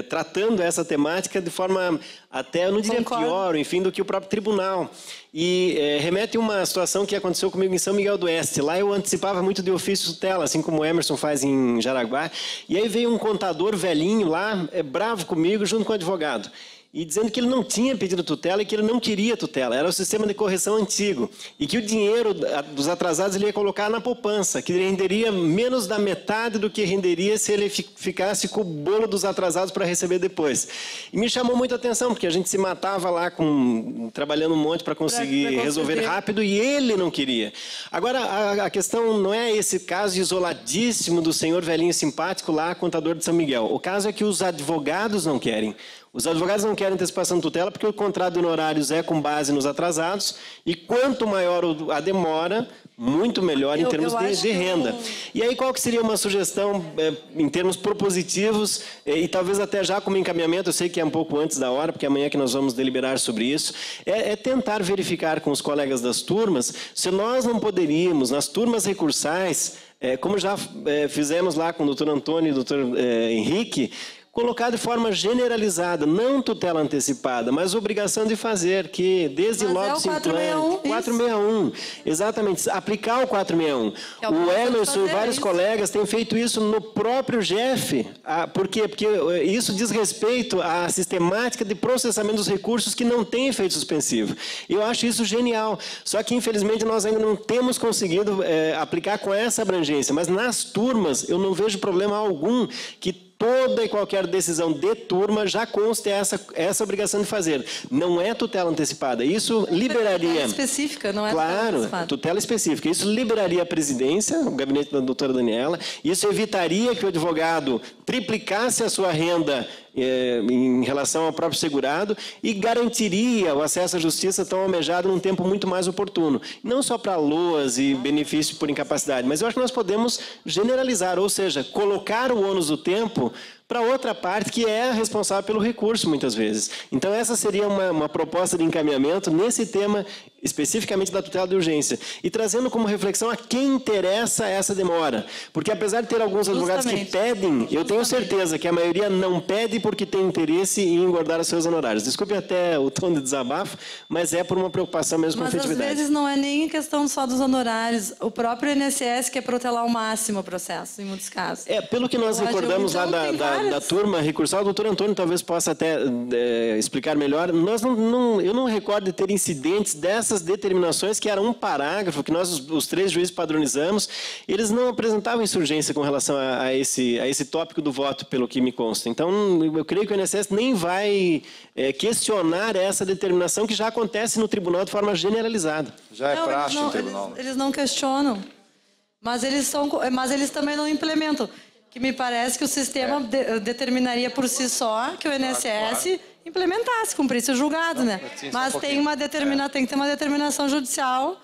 tratando essa temática de forma até, eu não diria pior, enfim, do que o próprio tribunal. E remete a uma situação que aconteceu comigo em São Miguel do Oeste. Lá eu antecipava muito de ofício tutela, assim como o Emerson faz em Jaraguá. E aí veio um contador velhinho lá, bravo comigo, junto com o advogado. E dizendo que ele não tinha pedido tutela e que ele não queria tutela. Era o sistema de correção antigo. E que o dinheiro dos atrasados ele ia colocar na poupança, que renderia menos da metade do que renderia se ele ficasse com o bolo dos atrasados para receber depois. E me chamou muito a atenção, porque a gente se matava lá trabalhando um monte para conseguir resolver rápido e ele não queria. Agora, a questão não é esse caso isoladíssimo do senhor velhinho simpático lá, contador de São Miguel. O caso é que os advogados não querem. Os advogados não querem antecipação de tutela porque o contrato de honorários é com base nos atrasados e quanto maior a demora, muito melhor em termos de renda. E aí qual que seria uma sugestão em termos propositivos e talvez até já como encaminhamento, eu sei que é um pouco antes da hora, porque amanhã que nós vamos deliberar sobre isso, é tentar verificar com os colegas das turmas se nós não poderíamos, nas turmas recursais, como já fizemos lá com o doutor Antônio e o doutor Henrique, colocar de forma generalizada, não tutela antecipada, mas obrigação de fazer, que desde logo se implante. 461, exatamente, aplicar o 461. O Emerson e vários colegas têm feito isso no próprio GEF. Por quê? Porque isso diz respeito à sistemática de processamento dos recursos que não tem efeito suspensivo. Eu acho isso genial. Só que, infelizmente, nós ainda não temos conseguido aplicar com essa abrangência. Mas nas turmas, eu não vejo problema algum que toda e qualquer decisão de turma já conste essa obrigação de fazer. Não é tutela antecipada. Isso liberaria... Tutela específica, não é claro, tutela específica. Isso liberaria a presidência, o gabinete da doutora Daniela. Isso evitaria que o advogado triplicasse a sua renda em relação ao próprio segurado e garantiria o acesso à justiça tão almejado num tempo muito mais oportuno. Não só para loas e benefício por incapacidade, mas eu acho que nós podemos generalizar, ou seja, colocar o ônus do tempo para outra parte que é a responsável pelo recurso, muitas vezes. Então, essa seria uma proposta de encaminhamento nesse tema, especificamente da tutela de urgência, e trazendo como reflexão a quem interessa essa demora. Porque, apesar de ter alguns advogados que pedem, eu tenho certeza que a maioria não pede porque tem interesse em engordar os seus honorários. Desculpe até o tom de desabafo, mas é por uma preocupação mesmo com a efetividade. Mas, às vezes, não é nem questão só dos honorários. O próprio INSS quer protelar ao máximo o processo, em muitos casos. Pelo que nós recordamos lá da turma recursal, o doutor Antônio talvez possa até explicar melhor. Eu não recordo de ter incidentes dessas determinações, que era um parágrafo que nós, os 3 juízes, padronizamos. Eles não apresentavam insurgência com relação a esse tópico do voto, pelo que me consta. Então, eu creio que o INSS nem vai questionar essa determinação que já acontece no tribunal de forma generalizada. Já é praxe no tribunal. Eles não questionam, mas eles também não implementam. Que me parece que o sistema determinaria por si só que o INSS implementasse, cumprisse o julgado, né? Mas tem que ter uma determinação judicial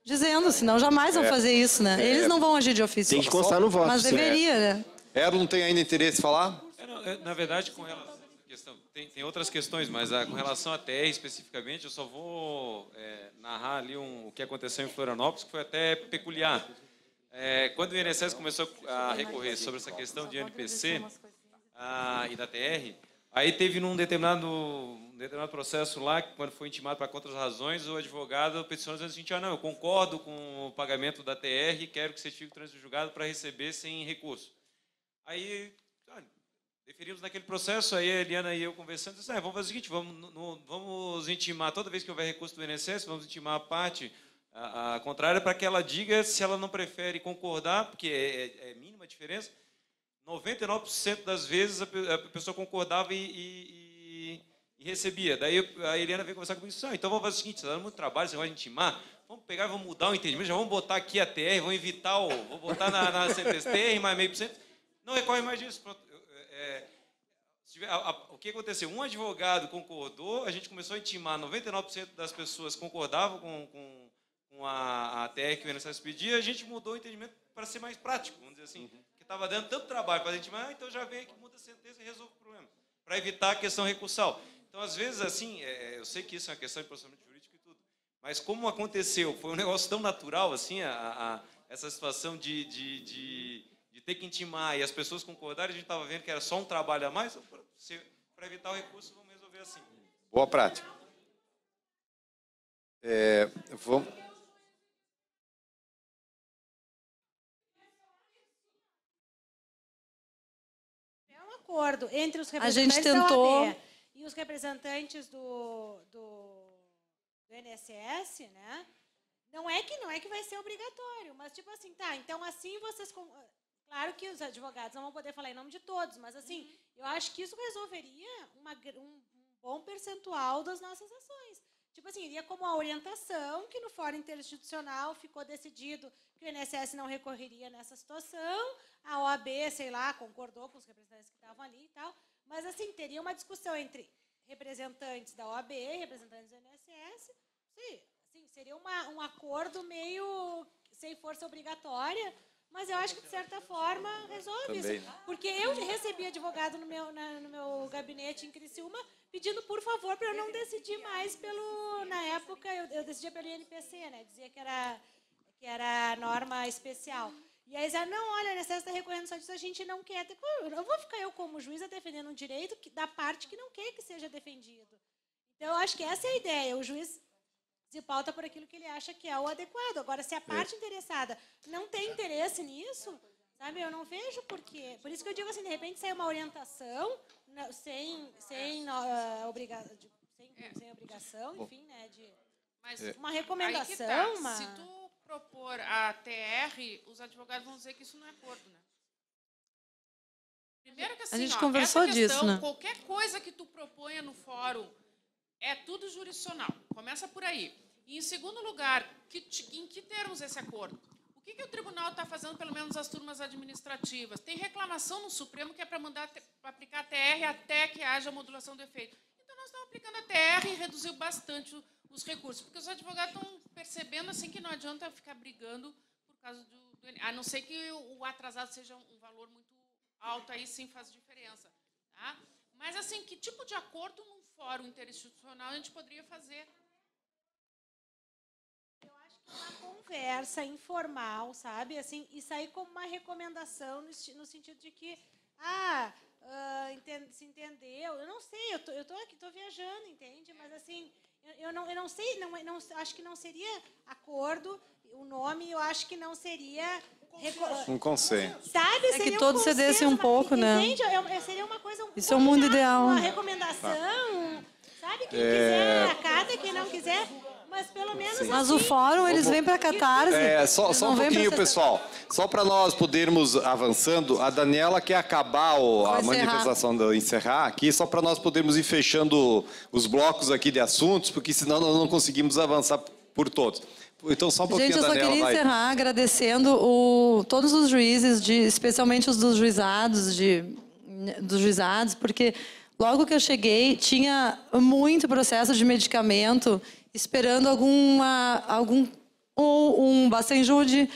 dizendo, senão jamais vão fazer isso, né? Eles não vão agir de ofício. Tem que constar no voto. Mas deveria, né? Erlon tem ainda interesse em falar? Na verdade, com relação à questão, tem outras questões, mas com relação à TR especificamente, eu só vou narrar ali o que aconteceu em Florianópolis, que foi até peculiar. Quando o INSS começou a recorrer sobre essa questão de NPC e da TR, aí teve num determinado processo lá, que quando foi intimado para outras razões, o advogado peticionou dizendo assim, não, eu concordo com o pagamento da TR e quero que você fique trânsito julgado para receber sem recurso. Aí, deferimos naquele processo, aí a Eliana e eu conversando, disse, vamos fazer o seguinte, vamos intimar, toda vez que houver recurso do INSS, vamos intimar a parte a contrária para que ela diga se ela não prefere concordar, porque é mínima a diferença. 99% das vezes a pessoa concordava e recebia. Daí a Eliana veio conversar comigo e disse, então vamos fazer o seguinte, está dando muito trabalho, você vai intimar, vamos pegar e vamos mudar o entendimento, já vamos botar aqui a TR, vamos evitar vou botar na CPSTR mais 0,5%. Não recorre mais disso. O que aconteceu? Um advogado concordou, a gente começou a intimar, 99% das pessoas concordavam com a TR que o INSS pedia, a gente mudou o entendimento para ser mais prático, vamos dizer assim, que estava dando tanto trabalho para a gente, então já veio que muda a sentença e resolve o problema, para evitar a questão recursal. Então, às vezes, assim, eu sei que isso é uma questão de processamento jurídico e tudo, mas como aconteceu, foi um negócio tão natural, assim, essa situação de ter que intimar e as pessoas concordarem, a gente estava vendo que era só um trabalho a mais, para evitar o recurso, vamos resolver assim. Boa prática. Vamos... Acordo entre os representantes da OAB e os representantes do INSS, né? Não é que vai ser obrigatório, mas tipo assim, então assim vocês... Claro que os advogados não vão poder falar em nome de todos, mas assim, eu acho que isso resolveria um bom percentual das nossas ações. Tipo assim, iria como a orientação que no Fórum Interinstitucional ficou decidido que o INSS não recorreria nessa situação, a OAB, sei lá, concordou com os representantes que estavam ali e tal, mas assim, teria uma discussão entre representantes da OAB e representantes do INSS, sim, assim, seria um acordo meio sem força obrigatória, mas eu acho que, de certa forma, resolve também, isso. Porque eu recebi advogado no meu gabinete em Criciúma pedindo, por favor, para eu não decidir mais na época, eu decidia pelo INPC, né? Dizia que era norma especial. E aí, não, olha, o INSS está recorrendo só disso, a gente não quer. Eu não vou ficar eu, como juíza, defendendo um direito da parte que não quer que seja defendido. Então, eu acho que essa é a ideia. O juiz se pauta por aquilo que ele acha que é o adequado. Agora, se a parte interessada não tem interesse nisso, sabe, eu não vejo por quê. Por isso que eu digo assim, de repente sai uma orientação sem obrigação, enfim, né, de uma recomendação. Aí que tá. Se tu propor a TR, os advogados vão dizer que isso não é acordo, né? Primeiro que assim, a gente conversou essa questão, disso, né? Qualquer coisa que tu proponha no fórum é tudo jurisdicional. Começa por aí. E, em segundo lugar, em que termos esse acordo? O que o tribunal está fazendo, pelo menos as turmas administrativas? Tem reclamação no Supremo que é para mandar aplicar a TR até que haja modulação do efeito. Então, nós estamos aplicando a TR e reduziu bastante os recursos, porque os advogados estão percebendo assim, que não adianta ficar brigando por causa do... A não ser que o atrasado seja um valor muito alto, aí sim faz diferença. Tá? Mas, assim, que tipo de acordo num fórum interinstitucional a gente poderia fazer? Eu acho que uma conversa informal, sabe? Assim, e sair como uma recomendação no sentido de que, se entendeu. Eu não sei, eu tô aqui, tô viajando, entende? Mas, assim, eu não sei, acho que não seria acordo, o nome, eu acho que não seria... Um consenso. Sabe? É que todos cedessem um pouco, né? Entende? Seria uma coisa... Isso é o mundo ideal. Uma recomendação, sabe? Quem quiser, acata, quem não quiser... Mas pelo menos assim, mas o fórum, eles vêm para Catarse. Só um pouquinho, pessoal. Só para nós podermos avançando, a Daniela quer acabar a manifestação do encerrar aqui, só para nós podermos ir fechando os blocos aqui de assuntos, porque senão nós não conseguimos avançar por todos. Então, só um pouquinho, gente, eu só Daniela, queria encerrar agradecendo todos os juízes, especialmente os dos juizados, porque logo que eu cheguei, tinha muito processo de medicamento esperando ou um Bacenjude,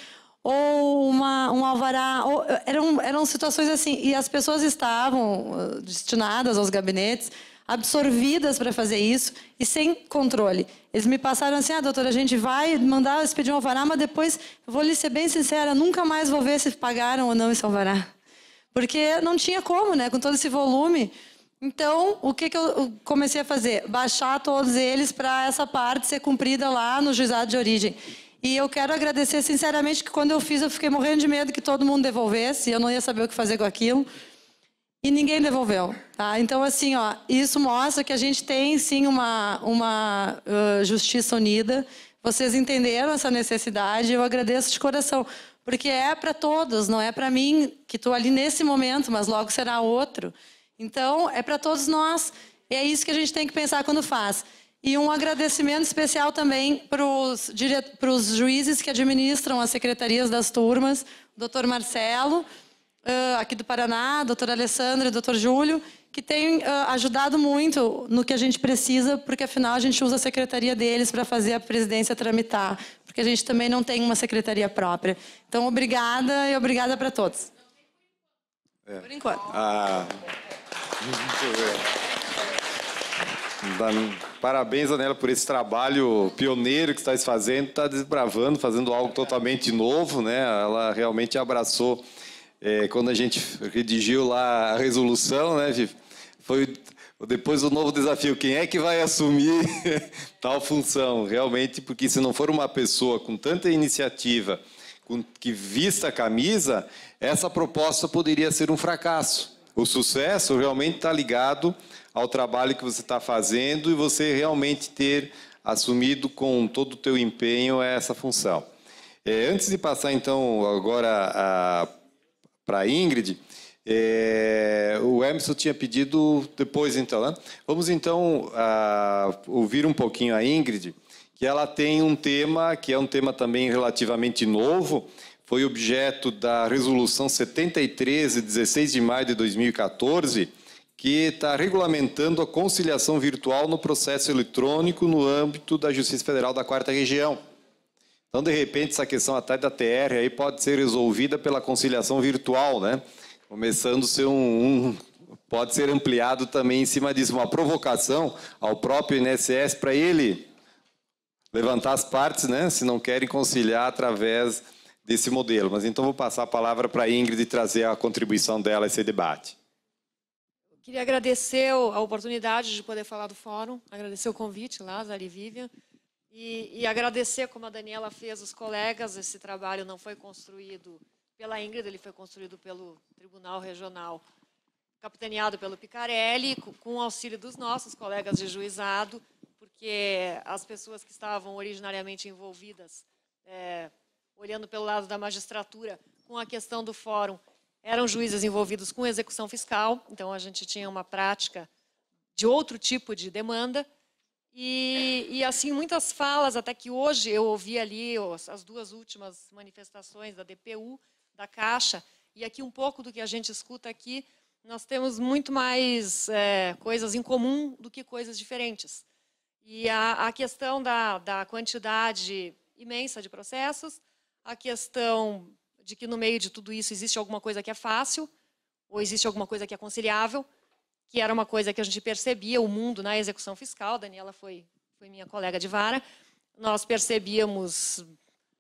ou um alvará. Eram situações assim, e as pessoas estavam destinadas aos gabinetes, absorvidas para fazer isso e sem controle. Eles me passaram assim, doutora, a gente vai mandar expedir um alvará, mas depois, vou lhe ser bem sincera, nunca mais vou ver se pagaram ou não esse alvará. Porque não tinha como, né, com todo esse volume. Então, o que eu comecei a fazer? Baixar todos eles para essa parte ser cumprida lá no juizado de origem. E eu quero agradecer sinceramente que quando eu fiz, eu fiquei morrendo de medo que todo mundo devolvesse, eu não ia saber o que fazer com aquilo. E ninguém devolveu. Tá? Então, assim, isso mostra que a gente tem, sim, uma justiça unida. Vocês entenderam essa necessidade, eu agradeço de coração. Porque é para todos, não é para mim, que estou ali nesse momento, mas logo será outro. Então, é para todos nós. E é isso que a gente tem que pensar quando faz. E um agradecimento especial também para os juízes que administram as secretarias das turmas, o doutor Marcelo, aqui do Paraná, a doutora Alessandra e o doutor Júlio, que têm ajudado muito no que a gente precisa, porque, afinal, a gente usa a secretaria deles para fazer a presidência tramitar, porque a gente também não tem uma secretaria própria. Então, obrigada e obrigada para todos. Por enquanto. Parabéns, Daniela, por esse trabalho pioneiro que está fazendo, está desbravando, fazendo algo totalmente novo, né? Ela realmente abraçou, quando a gente redigiu lá a resolução, né? Foi depois o novo desafio, quem é que vai assumir tal função? Realmente, porque se não for uma pessoa com tanta iniciativa, que vista a camisa, essa proposta poderia ser um fracasso. O sucesso realmente está ligado ao trabalho que você está fazendo e você realmente ter assumido com todo o teu empenho essa função. Antes de passar, então, agora para a Ingrid, o Emerson tinha pedido depois, então, né? Vamos, então, ouvir um pouquinho a Ingrid, que ela tem um tema, que é um tema também relativamente novo, foi objeto da Resolução 73, de 16 de maio de 2014, que está regulamentando a conciliação virtual no processo eletrônico no âmbito da Justiça Federal da 4ª Região. Então, de repente, essa questão até da TR aí pode ser resolvida pela conciliação virtual, né? Começando a ser pode ser ampliado também em cima disso, uma provocação ao próprio INSS para ele levantar as partes, né? Se não querem conciliar através desse modelo. Mas então vou passar a palavra para a Ingrid trazer a contribuição dela a esse debate. Queria agradecer a oportunidade de poder falar do fórum, agradecer o convite, Lázaro e Vivian, e agradecer, como a Daniela fez, os colegas. Esse trabalho não foi construído pela Ingrid, ele foi construído pelo Tribunal Regional, capitaneado pelo Picarelli, com o auxílio dos nossos colegas de juizado, porque as pessoas que estavam originariamente envolvidas, olhando pelo lado da magistratura, com a questão do fórum, eram juízes envolvidos com execução fiscal, então a gente tinha uma prática de outro tipo de demanda, e assim, muitas falas, até que hoje eu ouvi ali as duas últimas manifestações da DPU, da Caixa, e aqui um pouco do que a gente escuta aqui, nós temos muito mais coisas em comum do que coisas diferentes. E a questão da quantidade imensa de processos, a questão de que no meio de tudo isso existe alguma coisa que é fácil, ou existe alguma coisa que é conciliável, que era uma coisa que a gente percebia, o mundo na execução fiscal. Daniela foi minha colega de vara, nós percebíamos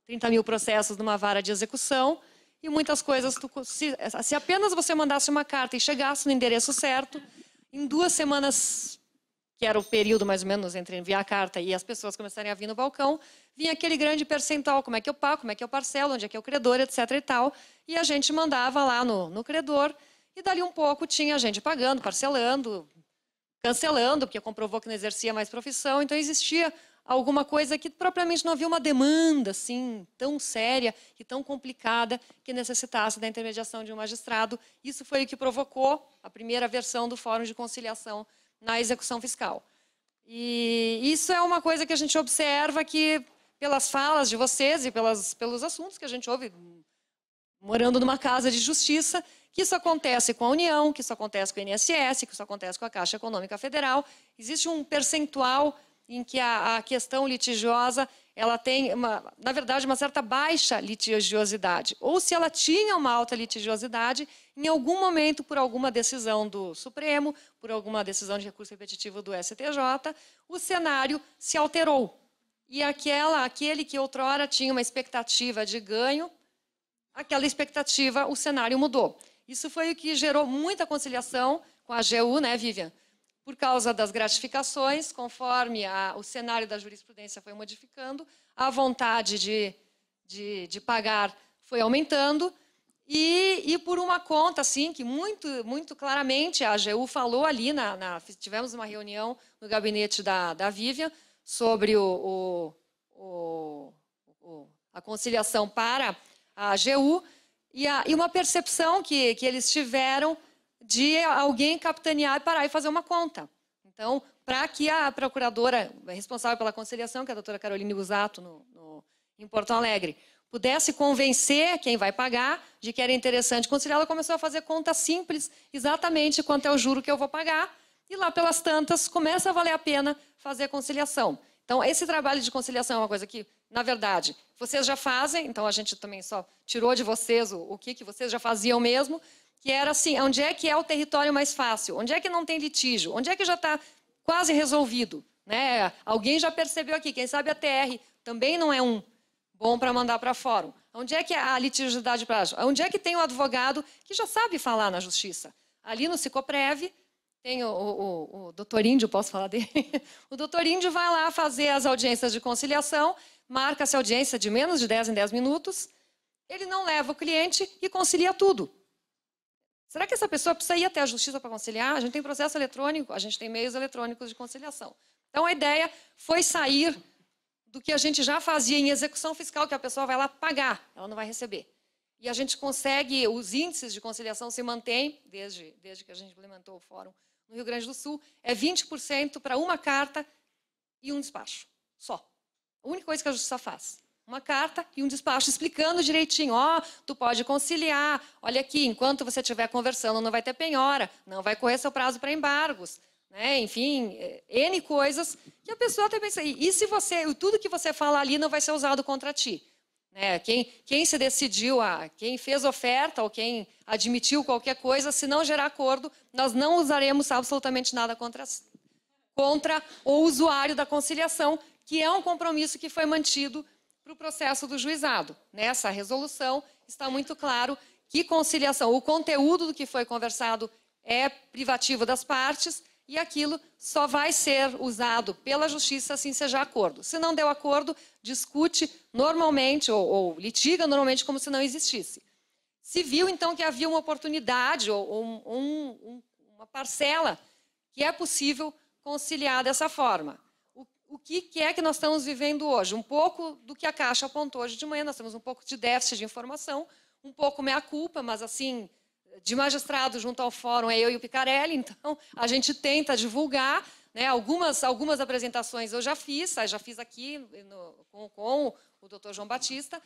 30 mil processos numa vara de execução, e muitas coisas, se apenas você mandasse uma carta e chegasse no endereço certo, em 2 semanas, que era o período mais ou menos entre enviar a carta e as pessoas começarem a vir no balcão, vinha aquele grande percentual, como é que eu pago, como é que eu parcelo, onde é que é o credor, etc. e tal, e a gente mandava lá no credor, e dali um pouco tinha gente pagando, parcelando, cancelando, porque comprovou que não exercia mais profissão. Então existia alguma coisa que propriamente não havia uma demanda assim tão séria e tão complicada que necessitasse da intermediação de um magistrado. Isso foi o que provocou a primeira versão do Fórum de Conciliação na execução fiscal. E isso é uma coisa que a gente observa que, pelas falas de vocês e pelos assuntos que a gente ouve morando numa casa de justiça, que isso acontece com a União, que isso acontece com o INSS, que isso acontece com a Caixa Econômica Federal. Existe um percentual em que a questão litigiosa ela tem, na verdade, uma certa baixa litigiosidade. Ou se ela tinha uma alta litigiosidade, em algum momento, por alguma decisão do Supremo, por alguma decisão de recurso repetitivo do STJ, o cenário se alterou. E aquele que outrora tinha uma expectativa de ganho, aquela expectativa, o cenário mudou. Isso foi o que gerou muita conciliação com a AGU, né, Vivian? Por causa das gratificações, conforme o cenário da jurisprudência foi modificando, a vontade de pagar foi aumentando, e por uma conta, assim, que muito claramente a AGU falou ali, tivemos uma reunião no gabinete da Vivian sobre a conciliação para a AGU, e uma percepção que eles tiveram de alguém capitanear e parar e fazer uma conta. Então, para que a procuradora responsável pela conciliação, que é a doutora Caroline Busato, em Porto Alegre, pudesse convencer quem vai pagar de que era interessante conciliar, ela começou a fazer conta simples, exatamente quanto é o juro que eu vou pagar, e lá pelas tantas começa a valer a pena fazer conciliação. Então, esse trabalho de conciliação é uma coisa que, na verdade, vocês já fazem, então a gente também só tirou de vocês o que vocês já faziam mesmo, que era assim, onde é que é o território mais fácil? Onde é que não tem litígio? Onde é que já está quase resolvido? Né? Alguém já percebeu aqui, quem sabe a TR também não é um bom para mandar para fórum. Onde é que a litigiosidade prática? Onde é que tem o advogado que já sabe falar na justiça? Ali no Sicoprev, tem o doutor Índio, posso falar dele? O doutor Índio vai lá fazer as audiências de conciliação, marca-se audiência de menos de 10 em 10 minutos, ele não leva o cliente e concilia tudo. Será que essa pessoa precisa ir até a justiça para conciliar? A gente tem processo eletrônico, a gente tem meios eletrônicos de conciliação. Então, a ideia foi sair do que a gente já fazia em execução fiscal, que a pessoa vai lá pagar, ela não vai receber. E a gente consegue, os índices de conciliação se mantêm, desde que a gente implementou o fórum no Rio Grande do Sul, é 20% para uma carta e um despacho, só. A única coisa que a justiça faz. Uma carta e um despacho explicando direitinho, tu pode conciliar, olha aqui, enquanto você estiver conversando não vai ter penhora, não vai correr seu prazo para embargos, né? Enfim, N coisas que a pessoa até pensa, e se tudo que você fala ali não vai ser usado contra ti? Né? Quem se decidiu, quem fez oferta ou quem admitiu qualquer coisa, se não gerar acordo, nós não usaremos absolutamente nada contra o usuário da conciliação, que é um compromisso que foi mantido para para o processo do juizado. Nessa resolução está muito claro que conciliação, o conteúdo do que foi conversado é privativo das partes e aquilo só vai ser usado pela justiça assim seja acordo. Se não deu acordo, discute normalmente ou litiga normalmente como se não existisse. Se viu, então, que havia uma oportunidade ou uma parcela que é possível conciliar dessa forma. O que é que nós estamos vivendo hoje? Um pouco do que a Caixa apontou hoje de manhã, nós temos um pouco de déficit de informação, um pouco meia-culpa, mas assim, de magistrado junto ao fórum é eu e o Picarelli, então a gente tenta divulgar, né, algumas apresentações eu já fiz aqui com o doutor João Batista,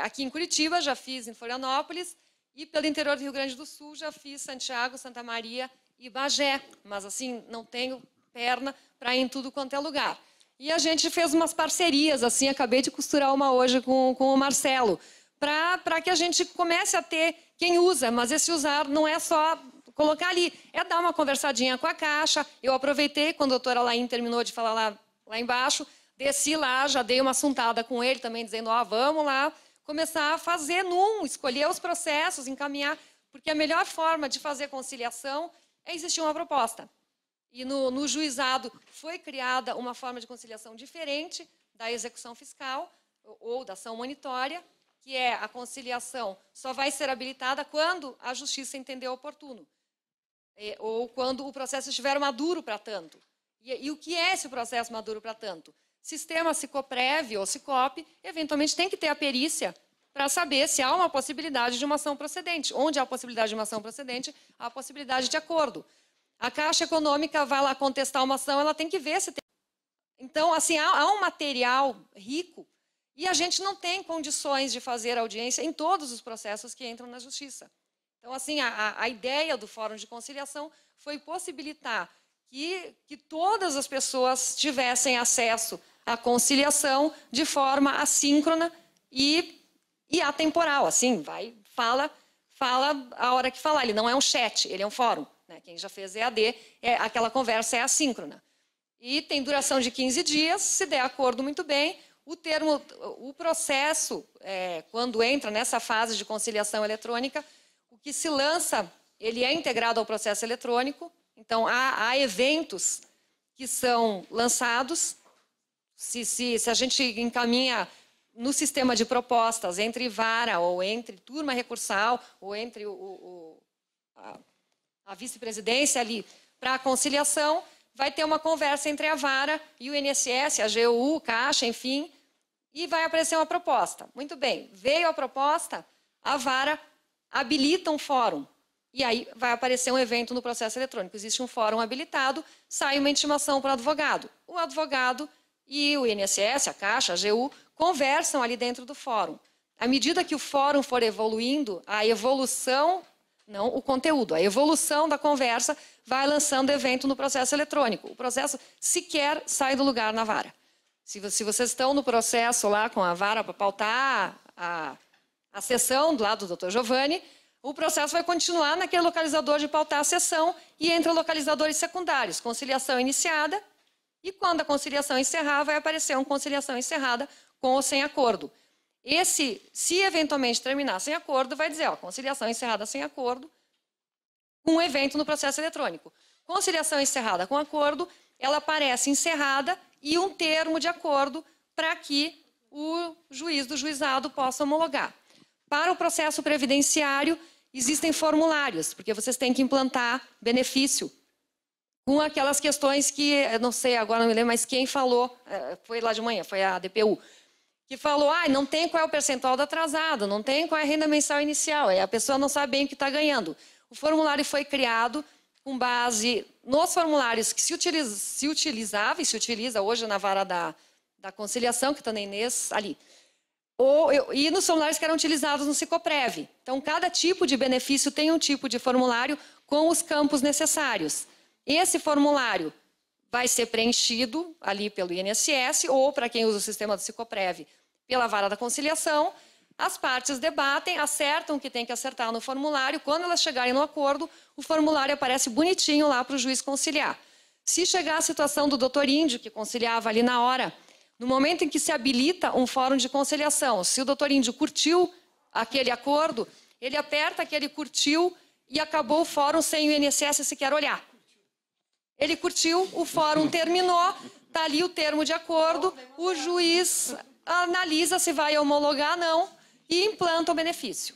aqui em Curitiba, já fiz em Florianópolis, e pelo interior do Rio Grande do Sul já fiz Santiago, Santa Maria e Bagé, mas assim, não tenho perna para ir em tudo quanto é lugar. E a gente fez umas parcerias, assim, acabei de costurar uma hoje com o Marcelo, para que a gente comece a ter quem usa, mas esse usar não é só colocar ali, é dar uma conversadinha com a Caixa. Eu aproveitei, quando a doutora Laín terminou de falar lá embaixo, desci lá, já dei uma assuntada com ele também, dizendo, vamos lá, começar a fazer escolher os processos, encaminhar, porque a melhor forma de fazer conciliação é existir uma proposta. E no juizado foi criada uma forma de conciliação diferente da execução fiscal ou da ação monitória, que é a conciliação só vai ser habilitada quando a justiça entender oportuno, ou quando o processo estiver maduro para tanto. E o que é esse processo maduro para tanto? Sistema Sicoprev ou Sicope, eventualmente tem que ter a perícia para saber se há uma possibilidade de uma ação procedente. Onde há a possibilidade de uma ação procedente, há a possibilidade de acordo. A Caixa Econômica vai lá contestar uma ação, ela tem que ver se tem. Então, assim, há um material rico e a gente não tem condições de fazer audiência em todos os processos que entram na Justiça. Então, assim, a ideia do Fórum de Conciliação foi possibilitar que todas as pessoas tivessem acesso à conciliação de forma assíncrona e atemporal. Assim, fala a hora que falar. Ele não é um chat, ele é um fórum. Quem já fez EAD, aquela conversa é assíncrona. E tem duração de 15 dias, se der acordo, muito bem. O processo, quando entra nessa fase de conciliação eletrônica, o que se lança, ele é integrado ao processo eletrônico. Então, há eventos que são lançados. Se a gente encaminha no sistema de propostas entre vara ou entre turma recursal ou entre a vice-presidência ali para a conciliação, vai ter uma conversa entre a vara e o INSS, a AGU, Caixa, enfim, e vai aparecer uma proposta. Muito bem, veio a proposta, a vara habilita um fórum. E aí vai aparecer um evento no processo eletrônico. Existe um fórum habilitado, sai uma intimação para o advogado. O advogado e o INSS, a Caixa, a AGU, conversam ali dentro do fórum. À medida que o fórum for evoluindo, a evolução, não o conteúdo, a evolução da conversa vai lançando evento no processo eletrônico. O processo sequer sai do lugar na vara. Se vocês estão no processo lá com a vara para pautar a sessão do lado do Dr. Giovanni, o processo vai continuar naquele localizador de pautar a sessão e entre localizadores secundários, conciliação iniciada, e quando a conciliação encerrar, vai aparecer uma conciliação encerrada com ou sem acordo. Se eventualmente terminar sem acordo, vai dizer, conciliação encerrada sem acordo, com um evento no processo eletrônico. Conciliação encerrada com acordo, ela aparece encerrada e um termo de acordo para que o juiz do juizado possa homologar. Para o processo previdenciário, existem formulários, porque vocês têm que implantar benefício com aquelas questões que, eu não sei, agora não me lembro, mas quem falou, foi lá de manhã, foi a DPU, que falou, não tem qual é o percentual do atrasado, não tem qual é a renda mensal inicial, a pessoa não sabe bem o que está ganhando. O formulário foi criado com base nos formulários que se utilizava e se utiliza hoje na vara da conciliação, que está na Inês ali, e nos formulários que eram utilizados no Sicoprev. Então, cada tipo de benefício tem um tipo de formulário com os campos necessários. Esse formulário vai ser preenchido ali pelo INSS ou, para quem usa o sistema do Sicoprev, pela vara da conciliação. As partes debatem, acertam o que tem que acertar no formulário. Quando elas chegarem no acordo, o formulário aparece bonitinho lá para o juiz conciliar. Se chegar a situação do doutor Índio, que conciliava ali na hora, No momento em que se habilita um fórum de conciliação, se o doutor Índio curtiu aquele acordo, ele aperta aquele curtiu e acabou o fórum sem o INSS sequer olhar. Ele curtiu, o fórum terminou, está ali o termo de acordo, o juiz analisa se vai homologar ou não e implanta o benefício.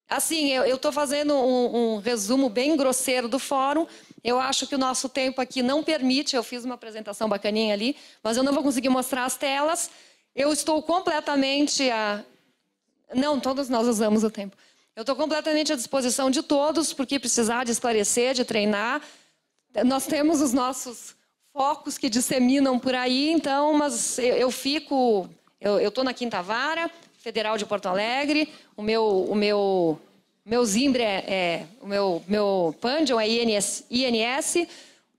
Assim, eu estou fazendo um resumo bem grosseiro do fórum. Eu acho que o nosso tempo aqui não permite, eu fiz uma apresentação bacaninha ali, mas eu não vou conseguir mostrar as telas. Eu estou completamente Não, todos nós usamos o tempo. Eu estou completamente à disposição de todos, porque precisar de esclarecer, de treinar. Nós temos os nossos focos que disseminam por aí, então, mas eu estou na Quinta Vara, Federal de Porto Alegre, o meu Zimbre o meu Pandion é INS,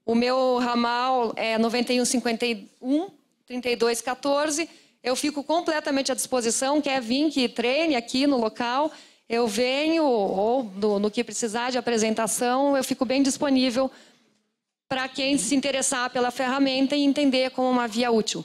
o meu ramal é 9151 3214. Eu fico completamente à disposição, quer vir que treine aqui no local, eu venho, ou no que precisar de apresentação, eu fico bem disponível para quem se interessar pela ferramenta e entender como uma via útil.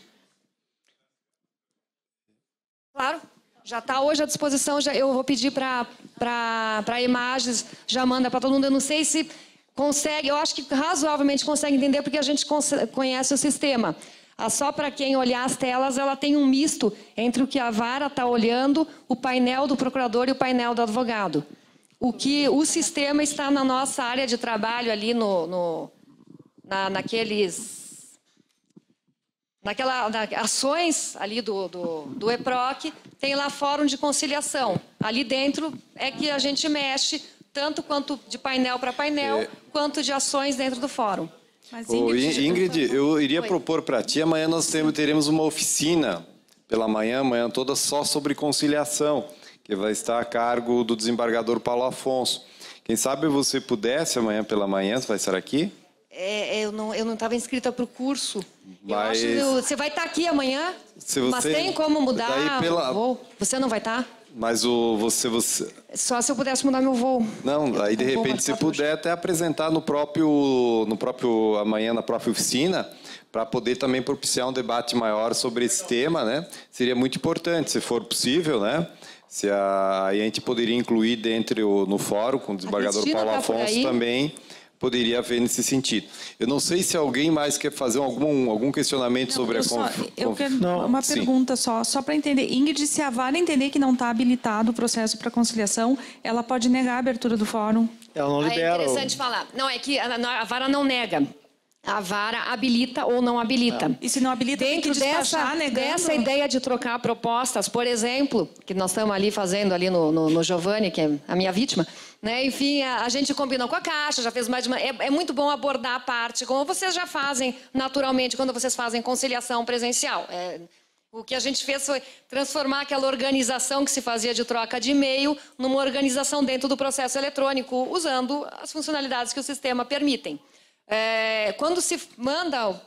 Claro, já está hoje à disposição, eu vou pedir para imagens, já manda para todo mundo. Eu não sei se consegue, eu acho que razoavelmente consegue entender, porque a gente conhece o sistema. Só para quem olhar as telas, ela tem um misto entre o que a vara está olhando, o painel do procurador e o painel do advogado. O sistema está na nossa área de trabalho ali naquelas ações ali do EPROC, tem lá fórum de conciliação. Ali dentro é que a gente mexe, tanto quanto de painel para painel, quanto de ações dentro do fórum. Mas, Ingrid, eu iria propor para ti, amanhã nós teremos uma oficina pela manhã toda só sobre conciliação, que vai estar a cargo do desembargador Paulo Afonso. Quem sabe você pudesse amanhã pela manhã, você vai estar aqui? Eu não estava inscrita para o curso. Mas... você vai estar aqui amanhã? Mas tem como mudar o voo? Você não vai estar? Mas você... Só se eu pudesse mudar meu voo. Não, aí de repente se puder até apresentar amanhã na própria oficina, para poder também propiciar um debate maior sobre esse tema, né? Seria muito importante, se for possível, né? Aí a gente poderia incluir no fórum, com o desembargador Paulo Afonso também, poderia haver nesse sentido. Eu não sei se alguém mais quer fazer algum questionamento sobre a... Eu quero uma pergunta só para entender. Ingrid, se a vara entender que não está habilitado o processo para conciliação, ela pode negar a abertura do fórum? Ela não libera. É interessante falar. Não, é que a vara não nega. A vara habilita ou não habilita. E se não habilita, dentro tem que despachar negando... dessa ideia de trocar propostas, por exemplo, que nós estamos ali fazendo ali no Giovanni, que é a minha vítima, né? Enfim, a gente combinou com a Caixa, já fez mais de uma... É muito bom abordar a parte, como vocês já fazem naturalmente quando vocês fazem conciliação presencial. O que a gente fez foi transformar aquela organização que se fazia de troca de e-mail numa organização dentro do processo eletrônico, usando as funcionalidades que o sistema permitem. Quando se manda,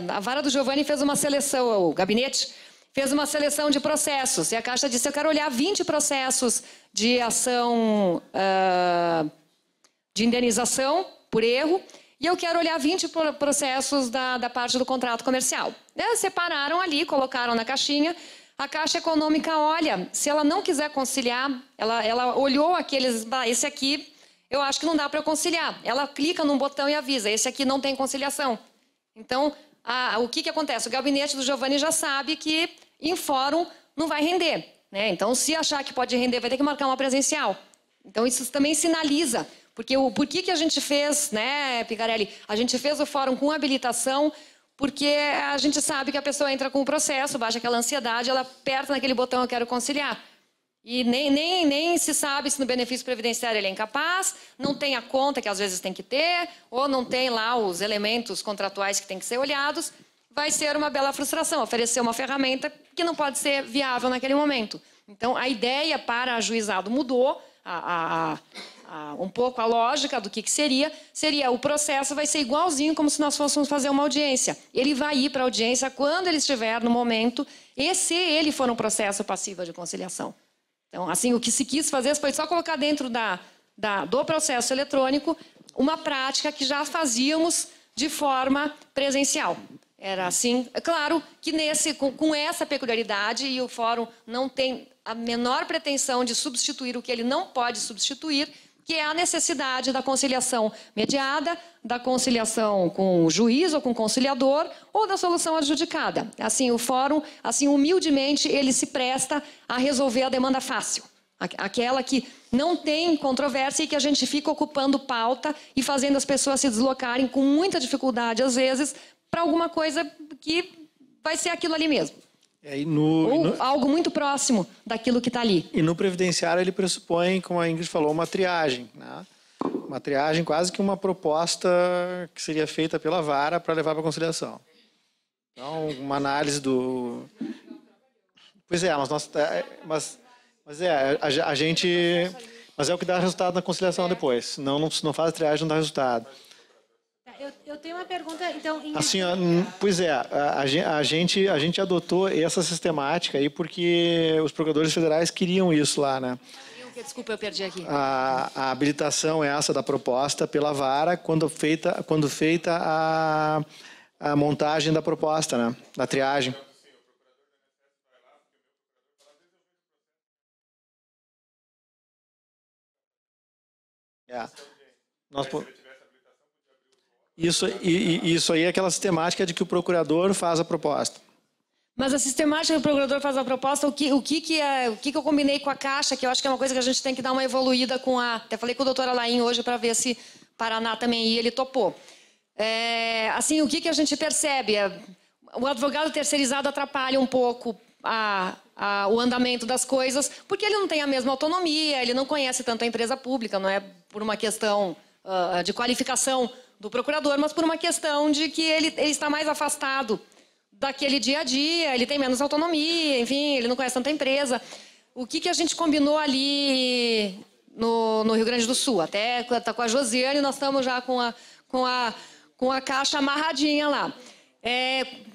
a vara do Giovanni fez uma seleção, o gabinete fez uma seleção de processos, e a Caixa disse: eu quero olhar 20 processos de ação de indenização por erro, e eu quero olhar 20 processos da parte do contrato comercial. Separaram ali, colocaram na caixinha. A Caixa Econômica olha, se ela não quiser conciliar, ela olhou aqueles, esse aqui eu acho que não dá para conciliar. Ela clica num botão e avisa: esse aqui não tem conciliação. Então, o que acontece? O gabinete do Giovanni já sabe que em fórum não vai render, né? Então, se achar que pode render, vai ter que marcar uma presencial. Então, isso também sinaliza. Porque por que a gente fez, né, Picarelli? A gente fez o fórum com habilitação, porque a gente sabe que a pessoa entra com o processo, baixa aquela ansiedade, ela aperta naquele botão: eu quero conciliar. E nem se sabe se no benefício previdenciário ele é incapaz, não tem a conta que às vezes tem que ter, ou não tem lá os elementos contratuais que têm que ser olhados. Vai ser uma bela frustração oferecer uma ferramenta que não pode ser viável naquele momento. Então, a ideia para ajuizado mudou, um pouco a lógica do que seria o processo vai ser igualzinho como se nós fôssemos fazer uma audiência. Ele vai ir para a audiência quando ele estiver no momento, e se ele for um processo passivo de conciliação. Então, assim, o que se quis fazer foi só colocar dentro do processo eletrônico uma prática que já fazíamos de forma presencial. Era assim. É claro que com essa peculiaridade, e o fórum não tem a menor pretensão de substituir o que ele não pode substituir, que é a necessidade da conciliação mediada, da conciliação com o juiz ou com o conciliador, ou da solução adjudicada. Assim, o fórum, assim, humildemente, ele se presta a resolver a demanda fácil. Aquela que não tem controvérsia e que a gente fica ocupando pauta e fazendo as pessoas se deslocarem com muita dificuldade, às vezes, para alguma coisa que vai ser aquilo ali mesmo. Ou algo muito próximo daquilo que está ali. E no previdenciário ele pressupõe, como a Ingrid falou, uma triagem, né? Uma triagem, quase que uma proposta que seria feita pela vara para levar para a conciliação. Então, uma análise do... Pois é, mas é o que dá resultado na conciliação depois. Não faz triagem, não dá resultado. Eu tenho uma pergunta, então... Assim, pois é, a gente adotou essa sistemática aí porque os procuradores federais queriam isso lá, né? Desculpa, eu perdi aqui. A habilitação é essa da proposta pela vara quando feita a montagem da proposta, né? Da triagem. Isso aí é aquela sistemática de que o procurador faz a proposta. Mas a sistemática que o procurador faz a proposta, o que eu combinei com a Caixa, que eu acho que é uma coisa que a gente tem que dar uma evoluída com a... Até falei com o doutor Alain hoje para ver se Paraná também ia, ele topou. Assim, o que a gente percebe? O advogado terceirizado atrapalha um pouco o andamento das coisas, porque ele não tem a mesma autonomia, ele não conhece tanto a empresa pública, não é por uma questão de qualificação do procurador, mas por uma questão de que ele está mais afastado daquele dia a dia, ele tem menos autonomia, enfim, ele não conhece tanta empresa. O que a gente combinou ali no Rio Grande do Sul? Até tá com a Josiane, nós estamos já com a Caixa amarradinha lá.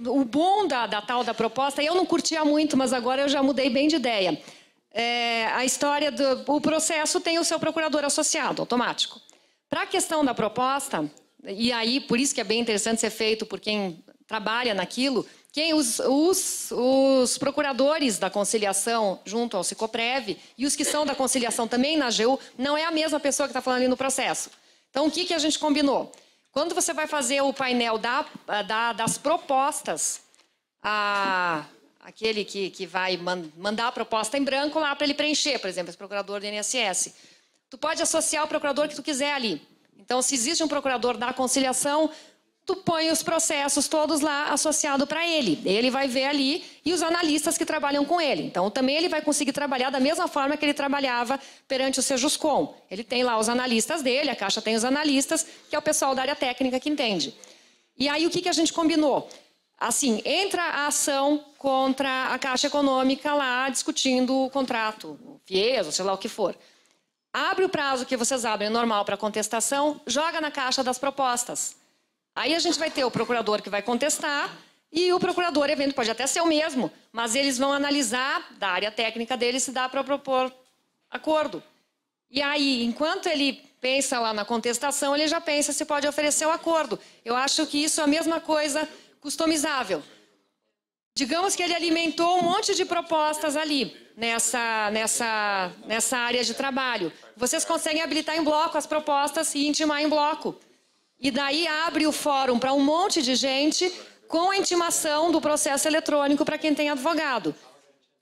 O bom da tal da proposta, eu não curtia muito, mas agora eu já mudei bem de ideia. A história o processo tem o seu procurador associado, automático. Para a questão da proposta, e aí por isso que é bem interessante ser feito por quem trabalha naquilo, os procuradores da conciliação junto ao Sicoprev e os que são da conciliação também na AGU, não é a mesma pessoa que está falando ali no processo. Então, o que a gente combinou? Quando você vai fazer o painel das propostas, aquele que vai mandar a proposta em branco lá para ele preencher, por exemplo, esse procurador do INSS, tu pode associar o procurador que tu quiser ali. Então, se existe um procurador da conciliação, tu põe os processos todos lá associado para ele. Ele vai ver ali e os analistas que trabalham com ele. Então, também ele vai conseguir trabalhar da mesma forma que ele trabalhava perante o Sejuscom. Ele tem lá os analistas dele, a Caixa tem os analistas, que é o pessoal da área técnica que entende. E aí, o que a gente combinou? Assim, entra a ação contra a Caixa Econômica lá, discutindo o contrato, o FIES, ou sei lá o que for. Abre o prazo que vocês abrem normal para contestação, joga na caixa das propostas. Aí a gente vai ter o procurador que vai contestar e o procurador, evento pode até ser o mesmo, mas eles vão analisar da área técnica dele se dá para propor acordo. E aí, enquanto ele pensa lá na contestação, ele já pensa se pode oferecer o acordo. Eu acho que isso é a mesma coisa customizável. Digamos que ele alimentou um monte de propostas ali, nessa área de trabalho. Vocês conseguem habilitar em bloco as propostas e intimar em bloco. E daí abre o fórum para um monte de gente com a intimação do processo eletrônico para quem tem advogado.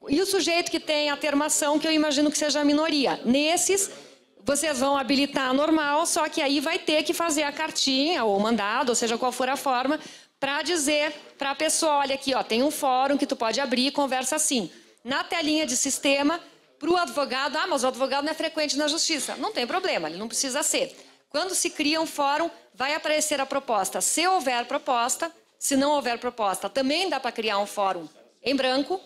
E o sujeito que tem a termação, que eu imagino que seja a minoria. Nesses, vocês vão habilitar normal, só que aí vai ter que fazer a cartinha ou o mandado, ou seja, qual for a forma, para dizer para a pessoa, olha aqui, ó, tem um fórum que tu pode abrir e conversa assim. Na telinha de sistema, para o advogado, mas o advogado não é frequente na justiça. Não tem problema, ele não precisa ser. Quando se cria um fórum, vai aparecer a proposta. Se houver proposta, se não houver proposta, também dá para criar um fórum em branco.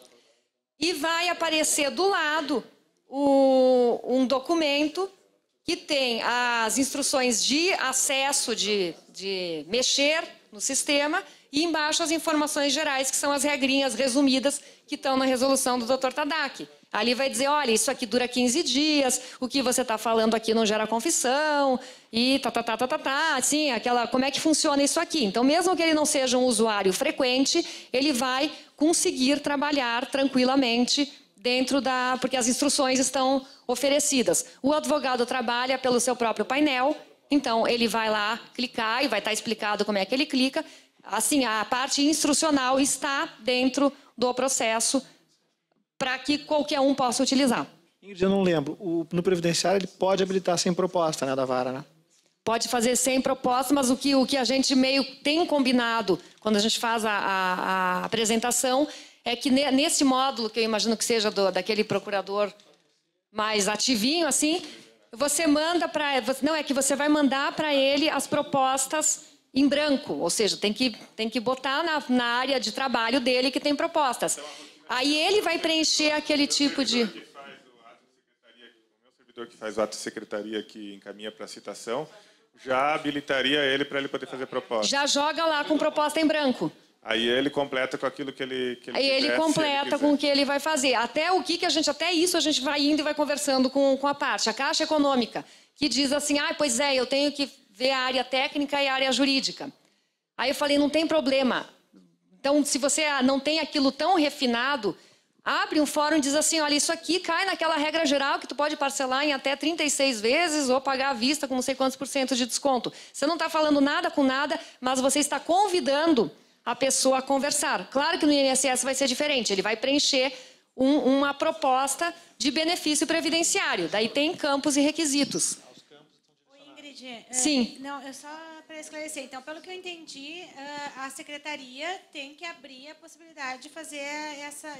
E vai aparecer do lado um documento que tem as instruções de acesso, de mexer no sistema, e embaixo as informações gerais, que são as regrinhas resumidas que estão na resolução do Dr. Tadac. Ali vai dizer, olha, isso aqui dura 15 dias, o que você está falando aqui não gera confissão, e assim, como é que funciona isso aqui. Então, mesmo que ele não seja um usuário frequente, ele vai conseguir trabalhar tranquilamente dentro porque as instruções estão oferecidas. O advogado trabalha pelo seu próprio painel, então ele vai lá clicar e vai estar explicado como é que ele clica. Assim, a parte instrucional está dentro do processo para que qualquer um possa utilizar. Ingrid, eu não lembro. No previdenciário ele pode habilitar sem proposta, né, da vara, né? Pode fazer sem proposta, mas o que a gente meio tem combinado quando a gente faz a apresentação é que nesse módulo, que eu imagino que seja daquele procurador mais ativinho, assim, você manda para... Não, é que você vai mandar para ele as propostas em branco, ou seja, tem que botar na área de trabalho dele que tem propostas. Aí ele vai preencher aquele tipo de... O meu servidor que faz o ato de secretaria que encaminha para citação, já habilitaria ele para ele poder fazer proposta. Já joga lá com proposta em branco. Aí ele completa com aquilo que ele Aí ele completa com o que ele vai fazer. Até isso a gente vai indo e vai conversando com a parte. A Caixa Econômica, que diz assim, pois é, eu tenho que ver a área técnica e a área jurídica. Aí eu falei, não tem problema. Então, se você não tem aquilo tão refinado, abre um fórum e diz assim, olha, isso aqui cai naquela regra geral que tu pode parcelar em até 36 vezes ou pagar à vista com não sei quantos % de desconto. Você não está falando nada com nada, mas você está convidando a pessoa a conversar. Claro que no INSS vai ser diferente, ele vai preencher uma proposta de benefício previdenciário. Daí tem campos e requisitos. Ingrid, sim. Não, é só para esclarecer. Então, pelo que eu entendi, a secretaria tem que abrir a possibilidade de fazer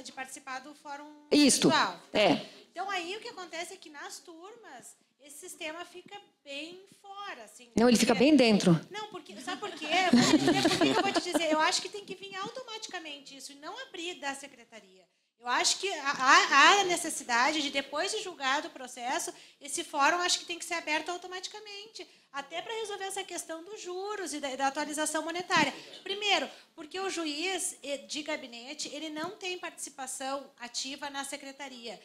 de participar do fórum virtual. Então, aí o que acontece é que nas turmas esse sistema fica bem fora. Assim, não, ele fica bem dentro. Não, sabe por quê? Porque eu vou te dizer, eu acho que tem que vir automaticamente isso e não abrir da secretaria. Eu acho que há a necessidade de, depois de julgado o processo, esse fórum acho que tem que ser aberto automaticamente, até para resolver essa questão dos juros e da atualização monetária. Primeiro, porque o juiz de gabinete ele não tem participação ativa na secretaria.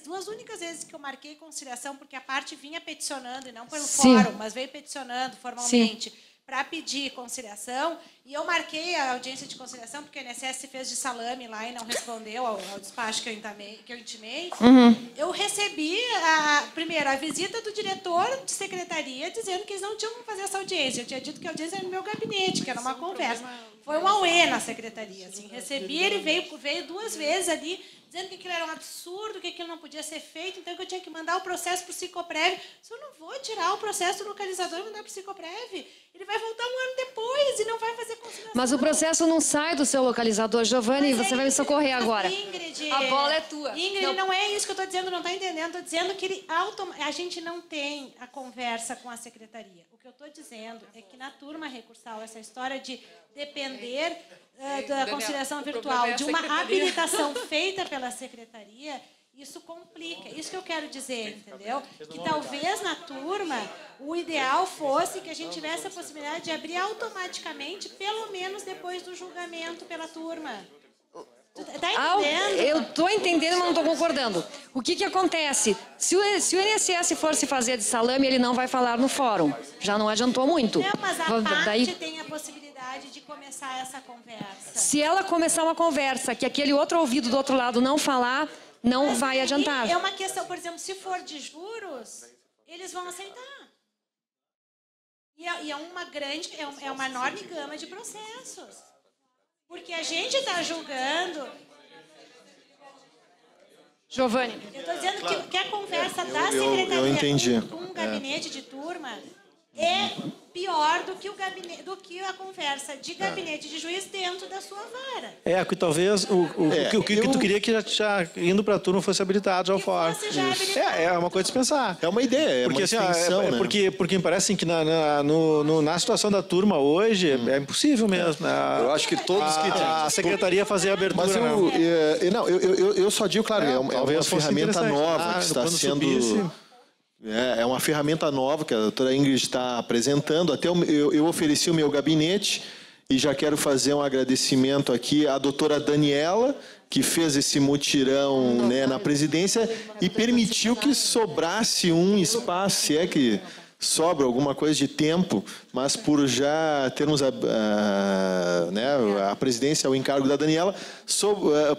Duas únicas vezes que eu marquei conciliação, porque a parte vinha peticionando, e não pelo fórum, mas veio peticionando formalmente, para pedir conciliação, e eu marquei a audiência de conciliação, porque o INSS se fez de salame lá e não respondeu ao despacho que eu intimei. Eu recebi, primeiro, a visita do diretor de secretaria, dizendo que eles não tinham como fazer essa audiência. Eu tinha dito que a audiência era no meu gabinete, que era uma conversa. Foi um auê na secretaria. Assim. Recebi, ele veio 2 vezes ali, dizendo que aquilo era um absurdo, que aquilo não podia ser feito, então que eu tinha que mandar o processo para o Psicoprev. Se eu não vou tirar o processo do localizador e mandar para o Psicoprev, ele vai voltar 1 ano depois e não vai fazer conciliação. Mas o processo não sai do seu localizador. Giovanni, você vai me socorrer agora. Ingrid, a bola é tua. Ingrid, não é isso que eu estou dizendo, não está entendendo. Estou dizendo que a gente não tem a conversa com a secretaria. O que eu estou dizendo é que na turma recursal, essa história de depender da conciliação virtual, de uma habilitação feita pela secretaria, isso complica. Isso que eu quero dizer, entendeu? Que talvez na turma o ideal fosse que a gente tivesse a possibilidade de abrir automaticamente, pelo menos depois do julgamento pela turma. Tá entendendo? Eu estou entendendo, mas não estou concordando. O que acontece? Se o INSS fosse fazer de salame, ele não vai falar no fórum. Já não adiantou muito. Não, mas a parte tem a possibilidade de começar essa conversa. Se ela começar uma conversa que aquele outro ouvido do outro lado não falar, não vai adiantar. É uma questão, por exemplo, se for de juros, eles vão aceitar. E é uma enorme gama de processos. Porque a gente está julgando... Giovanni. Eu estou dizendo que a conversa da secretaria com um gabinete de turma é pior do que a conversa de gabinete de juiz dentro da sua vara. Que talvez o que tu queria que já indo para a turma fosse habilitado já ao fórum. É uma coisa de se pensar. É uma ideia, porque, uma extensão, né? Porque me parece assim, que na situação da turma hoje é impossível mesmo. Eu acho que todos que a secretaria fazer a abertura. Mas eu só digo, claro, é uma ferramenta nova que está sendo... É uma ferramenta nova que a doutora Ingrid está apresentando. Até eu ofereci o meu gabinete e já quero fazer um agradecimento aqui à doutora Daniela, que fez esse mutirão, né, na presidência e permitiu que sobrasse um espaço, se é que sobra alguma coisa de tempo, mas por já termos a presidência, o encargo da Daniela,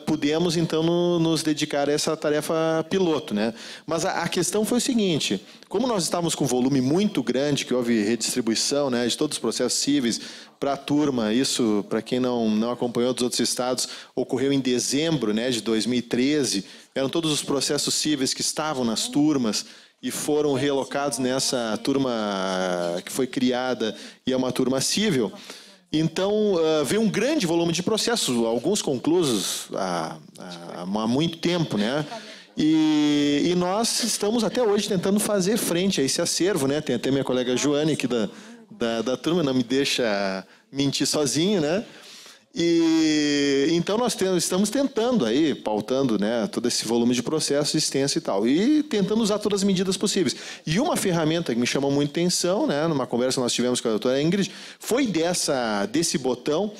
pudemos então nos dedicar a essa tarefa piloto, né? Mas a questão foi o seguinte: como nós estávamos com um volume muito grande, que houve redistribuição, né, de todos os processos cíveis para a turma, isso, para quem não acompanhou dos outros estados, ocorreu em dezembro, né, de 2013, eram todos os processos cíveis que estavam nas turmas e foram realocados nessa turma que foi criada e é uma turma cível. Então, veio um grande volume de processos, alguns conclusos há muito tempo, né? E nós estamos até hoje tentando fazer frente a esse acervo, né? Tem até minha colega Joane aqui da turma, não me deixa mentir sozinho, né? E então nós estamos tentando aí, pautando, né, todo esse volume de processo extenso e tal, e tentando usar todas as medidas possíveis. E uma ferramenta que me chamou muita atenção, né, numa conversa que nós tivemos com a doutora Ingrid, foi desse botão.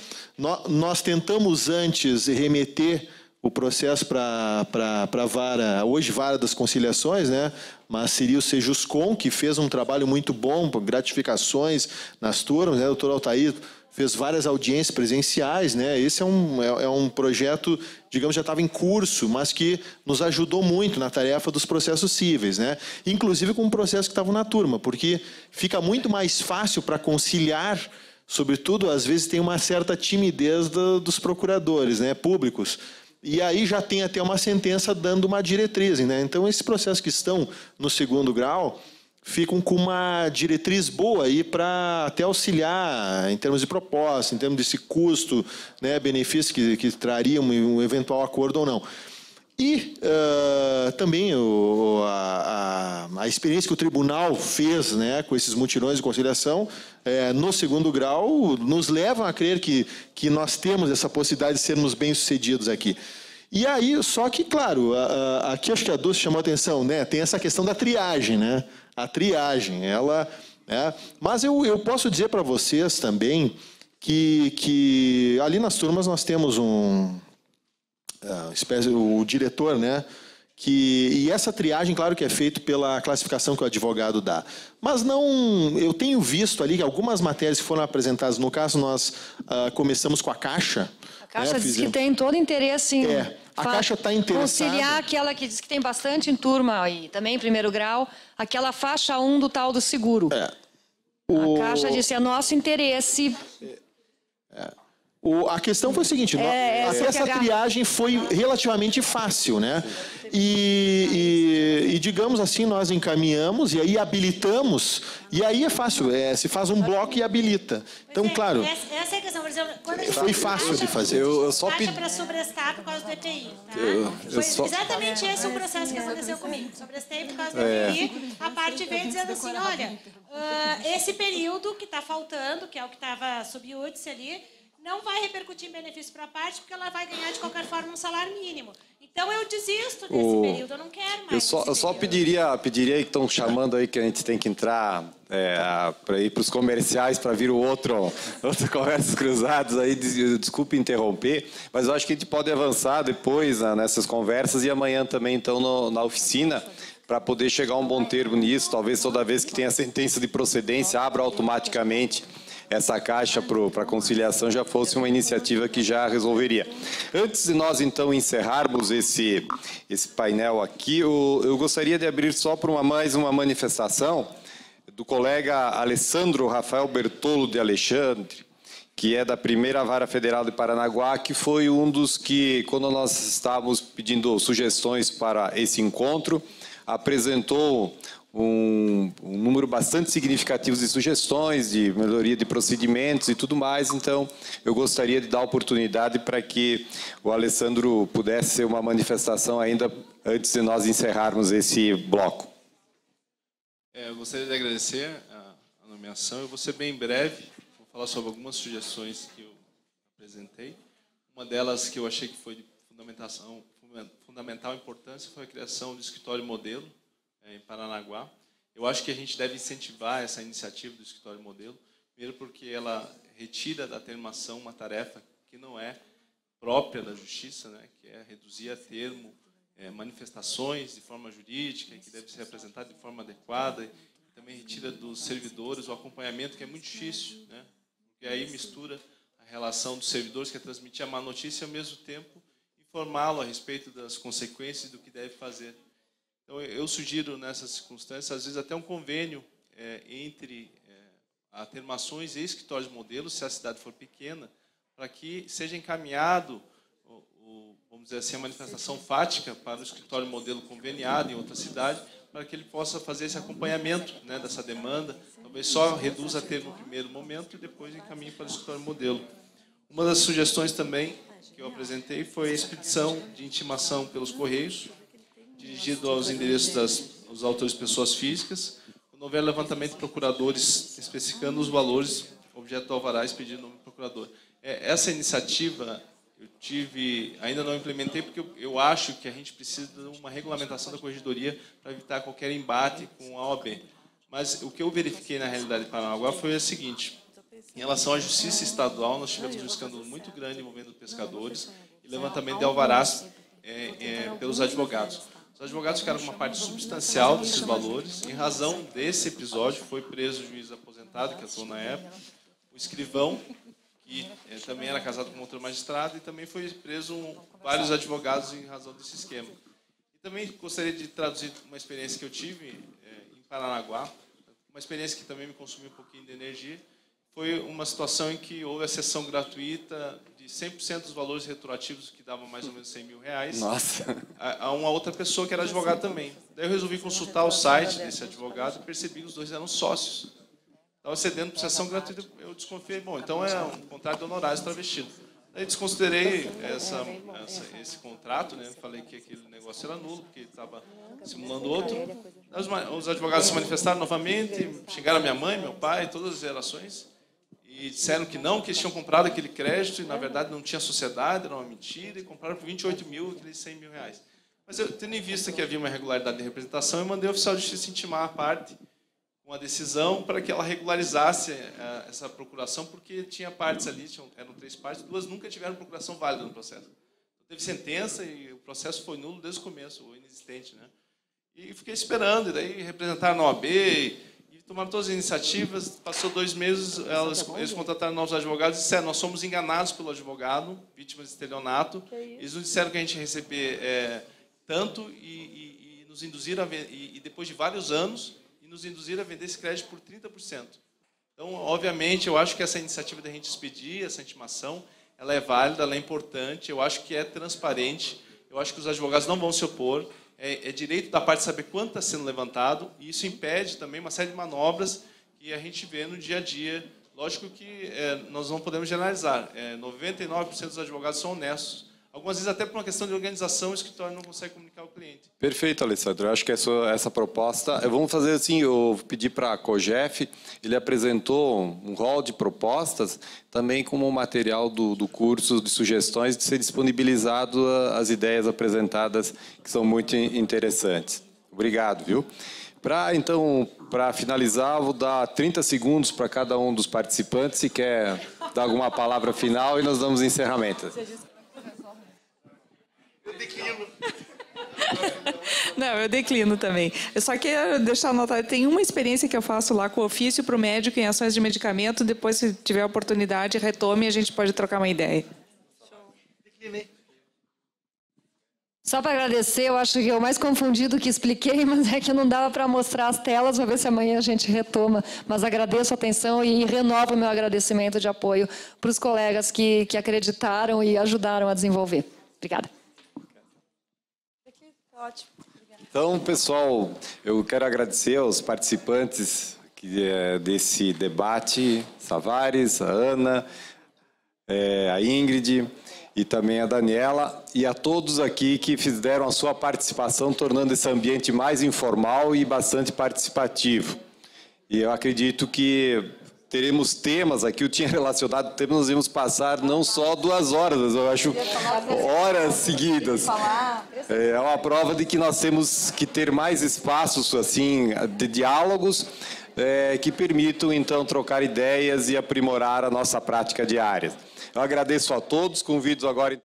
Nós tentamos antes remeter o processo para a vara, hoje vara das conciliações, né, mas seria o Sejuscom, que fez um trabalho muito bom, gratificações nas turmas, né, o doutor Altair fez várias audiências presenciais, né? Esse é um projeto, digamos, já estava em curso, mas que nos ajudou muito na tarefa dos processos cíveis, né? Inclusive com o processo que estavam na turma, porque fica muito mais fácil para conciliar, sobretudo, às vezes tem uma certa timidez dos procuradores, né, públicos. E aí já tem até uma sentença dando uma diretriz, né? Então, esses processos que estão no segundo grau ficam com uma diretriz boa aí para até auxiliar em termos de proposta, em termos desse custo, né, benefício que traria um eventual acordo ou não. E também a experiência que o tribunal fez, né, com esses mutirões de conciliação no segundo grau nos levam a crer que nós temos essa possibilidade de sermos bem-sucedidos aqui. E aí, só que, claro, aqui acho que a Dulce chamou a atenção, né, tem essa questão da triagem, né? A triagem, ela... Né, mas eu posso dizer para vocês também que ali nas turmas nós temos o diretor, né? E essa triagem, claro que é feita pela classificação que o advogado dá. Mas não... Eu tenho visto ali que algumas matérias que foram apresentadas, no caso nós começamos com a Caixa. A Caixa diz que tem todo interesse em... A Caixa está interessada... Conciliar aquela que diz que tem bastante em turma e também em primeiro grau, aquela faixa 1 do tal do seguro. A Caixa disse, é nosso interesse... A questão foi o seguinte, essa triagem foi relativamente fácil, né? E digamos assim, nós encaminhamos e aí habilitamos, e aí é fácil, se faz um bloco e habilita. Então, claro... Essa é a questão, por exemplo, quando a gente foi fácil de fazer. Eu só pedi para sobrestar por causa do EPI, tá? Foi exatamente esse o processo que aconteceu comigo. Sobrestei por causa do EPI, a parte veio dizendo assim, olha, esse período que está faltando, que é o que estava sob iúdice ali, não vai repercutir em benefício para a parte, porque ela vai ganhar, de qualquer forma, um salário mínimo. Então, eu desisto desse período, eu não quero mais. Eu só pediria que estão chamando aí, que a gente tem que entrar para ir para os comerciais, para vir outra conversas cruzadas aí, desculpe interromper, mas eu acho que a gente pode avançar depois nessas conversas e amanhã também, então, na oficina, para poder chegar a um bom termo nisso. Talvez toda vez que tenha sentença de procedência, abra automaticamente essa caixa para conciliação, já fosse uma iniciativa que já resolveria. Antes de nós, então, encerrarmos esse painel aqui, eu gostaria de abrir só para mais uma manifestação do colega Alessandro Rafael Bertolo de Alexandre, que é da primeira Vara Federal de Paranaguá, que foi um dos que, quando nós estávamos pedindo sugestões para esse encontro, apresentou um número bastante significativo de sugestões, de melhoria de procedimentos e tudo mais. Então, eu gostaria de dar a oportunidade para que o Alessandro pudesse ser uma manifestação ainda antes de nós encerrarmos esse bloco. Eu gostaria de agradecer a nomeação. Eu vou ser bem breve, vou falar sobre algumas sugestões que eu apresentei. Uma delas que eu achei que foi de fundamental importância foi a criação do escritório modelo em Paranaguá. Eu acho que a gente deve incentivar essa iniciativa do escritório modelo, primeiro porque ela retira da termação uma tarefa que não é própria da justiça, né, que é reduzir a termo manifestações de forma jurídica, que deve ser apresentada de forma adequada, e também retira dos servidores o acompanhamento, que é muito difícil, né, porque aí mistura a relação dos servidores, que é transmitir a má notícia, e ao mesmo tempo informá-lo a respeito das consequências do que deve fazer. Então, eu sugiro, nessas circunstâncias, às vezes até um convênio entre a termações e escritórios modelos, se a cidade for pequena, para que seja encaminhado, vamos dizer assim, a manifestação fática para o escritório modelo conveniado em outra cidade, para que ele possa fazer esse acompanhamento, né, dessa demanda, talvez só reduza a termo no primeiro momento e depois encaminhe para o escritório modelo. Uma das sugestões também que eu apresentei foi a expedição de intimação pelos Correios, dirigido aos endereços dos autores pessoas físicas, quando houver levantamento de procuradores especificando os valores, objeto do alvará expedido no procurador. Essa iniciativa eu ainda não implementei, porque eu acho que a gente precisa de uma regulamentação da corregedoria para evitar qualquer embate com a OAB. Mas o que eu verifiquei na realidade de Paranaguá foi o seguinte: em relação à justiça estadual, nós tivemos um escândalo muito grande envolvendo pescadores e levantamento de alvarás pelos advogados. Os advogados ficaram com uma parte substancial desses valores. Em razão desse episódio, foi preso o juiz aposentado, que atuou na época, o escrivão, que também era casado com outro magistrado, e também foi preso vários advogados em razão desse esquema. E também gostaria de traduzir uma experiência que eu tive em Paranaguá, uma experiência que também me consumiu um pouquinho de energia. Foi uma situação em que houve a sessão gratuita de 100% dos valores retroativos, que dava mais ou menos R$100 mil, Nossa. A uma outra pessoa que era advogado também. Daí eu resolvi consultar o site desse advogado e percebi que os dois eram sócios. Estava cedendo por sessão gratuita, eu desconfiei, bom, então é um contrato de honorários travestido. Daí desconsiderei esse contrato, né? Falei que aquele negócio era nulo, porque estava simulando outro. Os advogados se manifestaram novamente, xingaram minha mãe, meu pai, todas as gerações, e disseram que eles tinham comprado aquele crédito, e na verdade não tinha sociedade, era uma mentira, e compraram por 28 mil, aqueles 100 mil reais. Mas eu, tendo em vista que havia uma irregularidade de representação, eu mandei o oficial de justiça intimar a parte com a decisão para que ela regularizasse essa procuração, porque tinha partes ali, eram 3 partes, 2 nunca tiveram procuração válida no processo. Teve sentença e o processo foi nulo desde o começo, ou inexistente, né? E fiquei esperando, e daí representaram na OAB, e tomaram todas as iniciativas. Passou 2 meses, eles contrataram novos advogados e disseram: nós somos enganados pelo advogado, vítimas de estelionato. Eles nos disseram que a gente ia receber tanto e nos induziram a e depois de vários anos, nos induziram a vender esse crédito por 30%. Então, obviamente, eu acho que essa iniciativa da gente expedir essa intimação, ela é válida, ela é importante, eu acho que é transparente, eu acho que os advogados não vão se opor, é direito da parte saber quanto está sendo levantado, e isso impede também uma série de manobras que a gente vê no dia a dia. Lógico que nós não podemos generalizar, 99% dos advogados são honestos. Algumas vezes, até por uma questão de organização, o escritório não consegue comunicar ao cliente. Perfeito, Alessandro. Eu acho que essa proposta... Vamos fazer assim, eu pedi para a COGEF, ele apresentou um rol de propostas, também como material do curso de sugestões, de ser disponibilizado as ideias apresentadas, que são muito interessantes. Obrigado, viu? Então, para finalizar, vou dar 30 segundos para cada um dos participantes, se quer dar alguma palavra final, e nós damos encerramento. Não, eu declino também. Eu só quero deixar anotado, tem uma experiência que eu faço lá com o ofício para o médico em ações de medicamento, depois, se tiver oportunidade, retome e a gente pode trocar uma ideia. Só para agradecer, eu acho que eu mais confundi do que expliquei, mas é que não dava para mostrar as telas, para ver se amanhã a gente retoma. Mas agradeço a atenção e renovo o meu agradecimento de apoio para os colegas que acreditaram e ajudaram a desenvolver. Obrigada. Ótimo. Então, pessoal, eu quero agradecer aos participantes desse debate, Savares, a Ana, a Ingrid e também a Daniela, e a todos aqui que fizeram a sua participação, tornando esse ambiente mais informal e bastante participativo. E eu acredito que teremos temas aqui, eu tinha relacionado temas, nós íamos passar não só 2 horas, mas eu acho horas seguidas. É uma prova de que nós temos que ter mais espaços assim de diálogos que permitam, então, trocar ideias e aprimorar a nossa prática diária. Eu agradeço a todos, convido agora...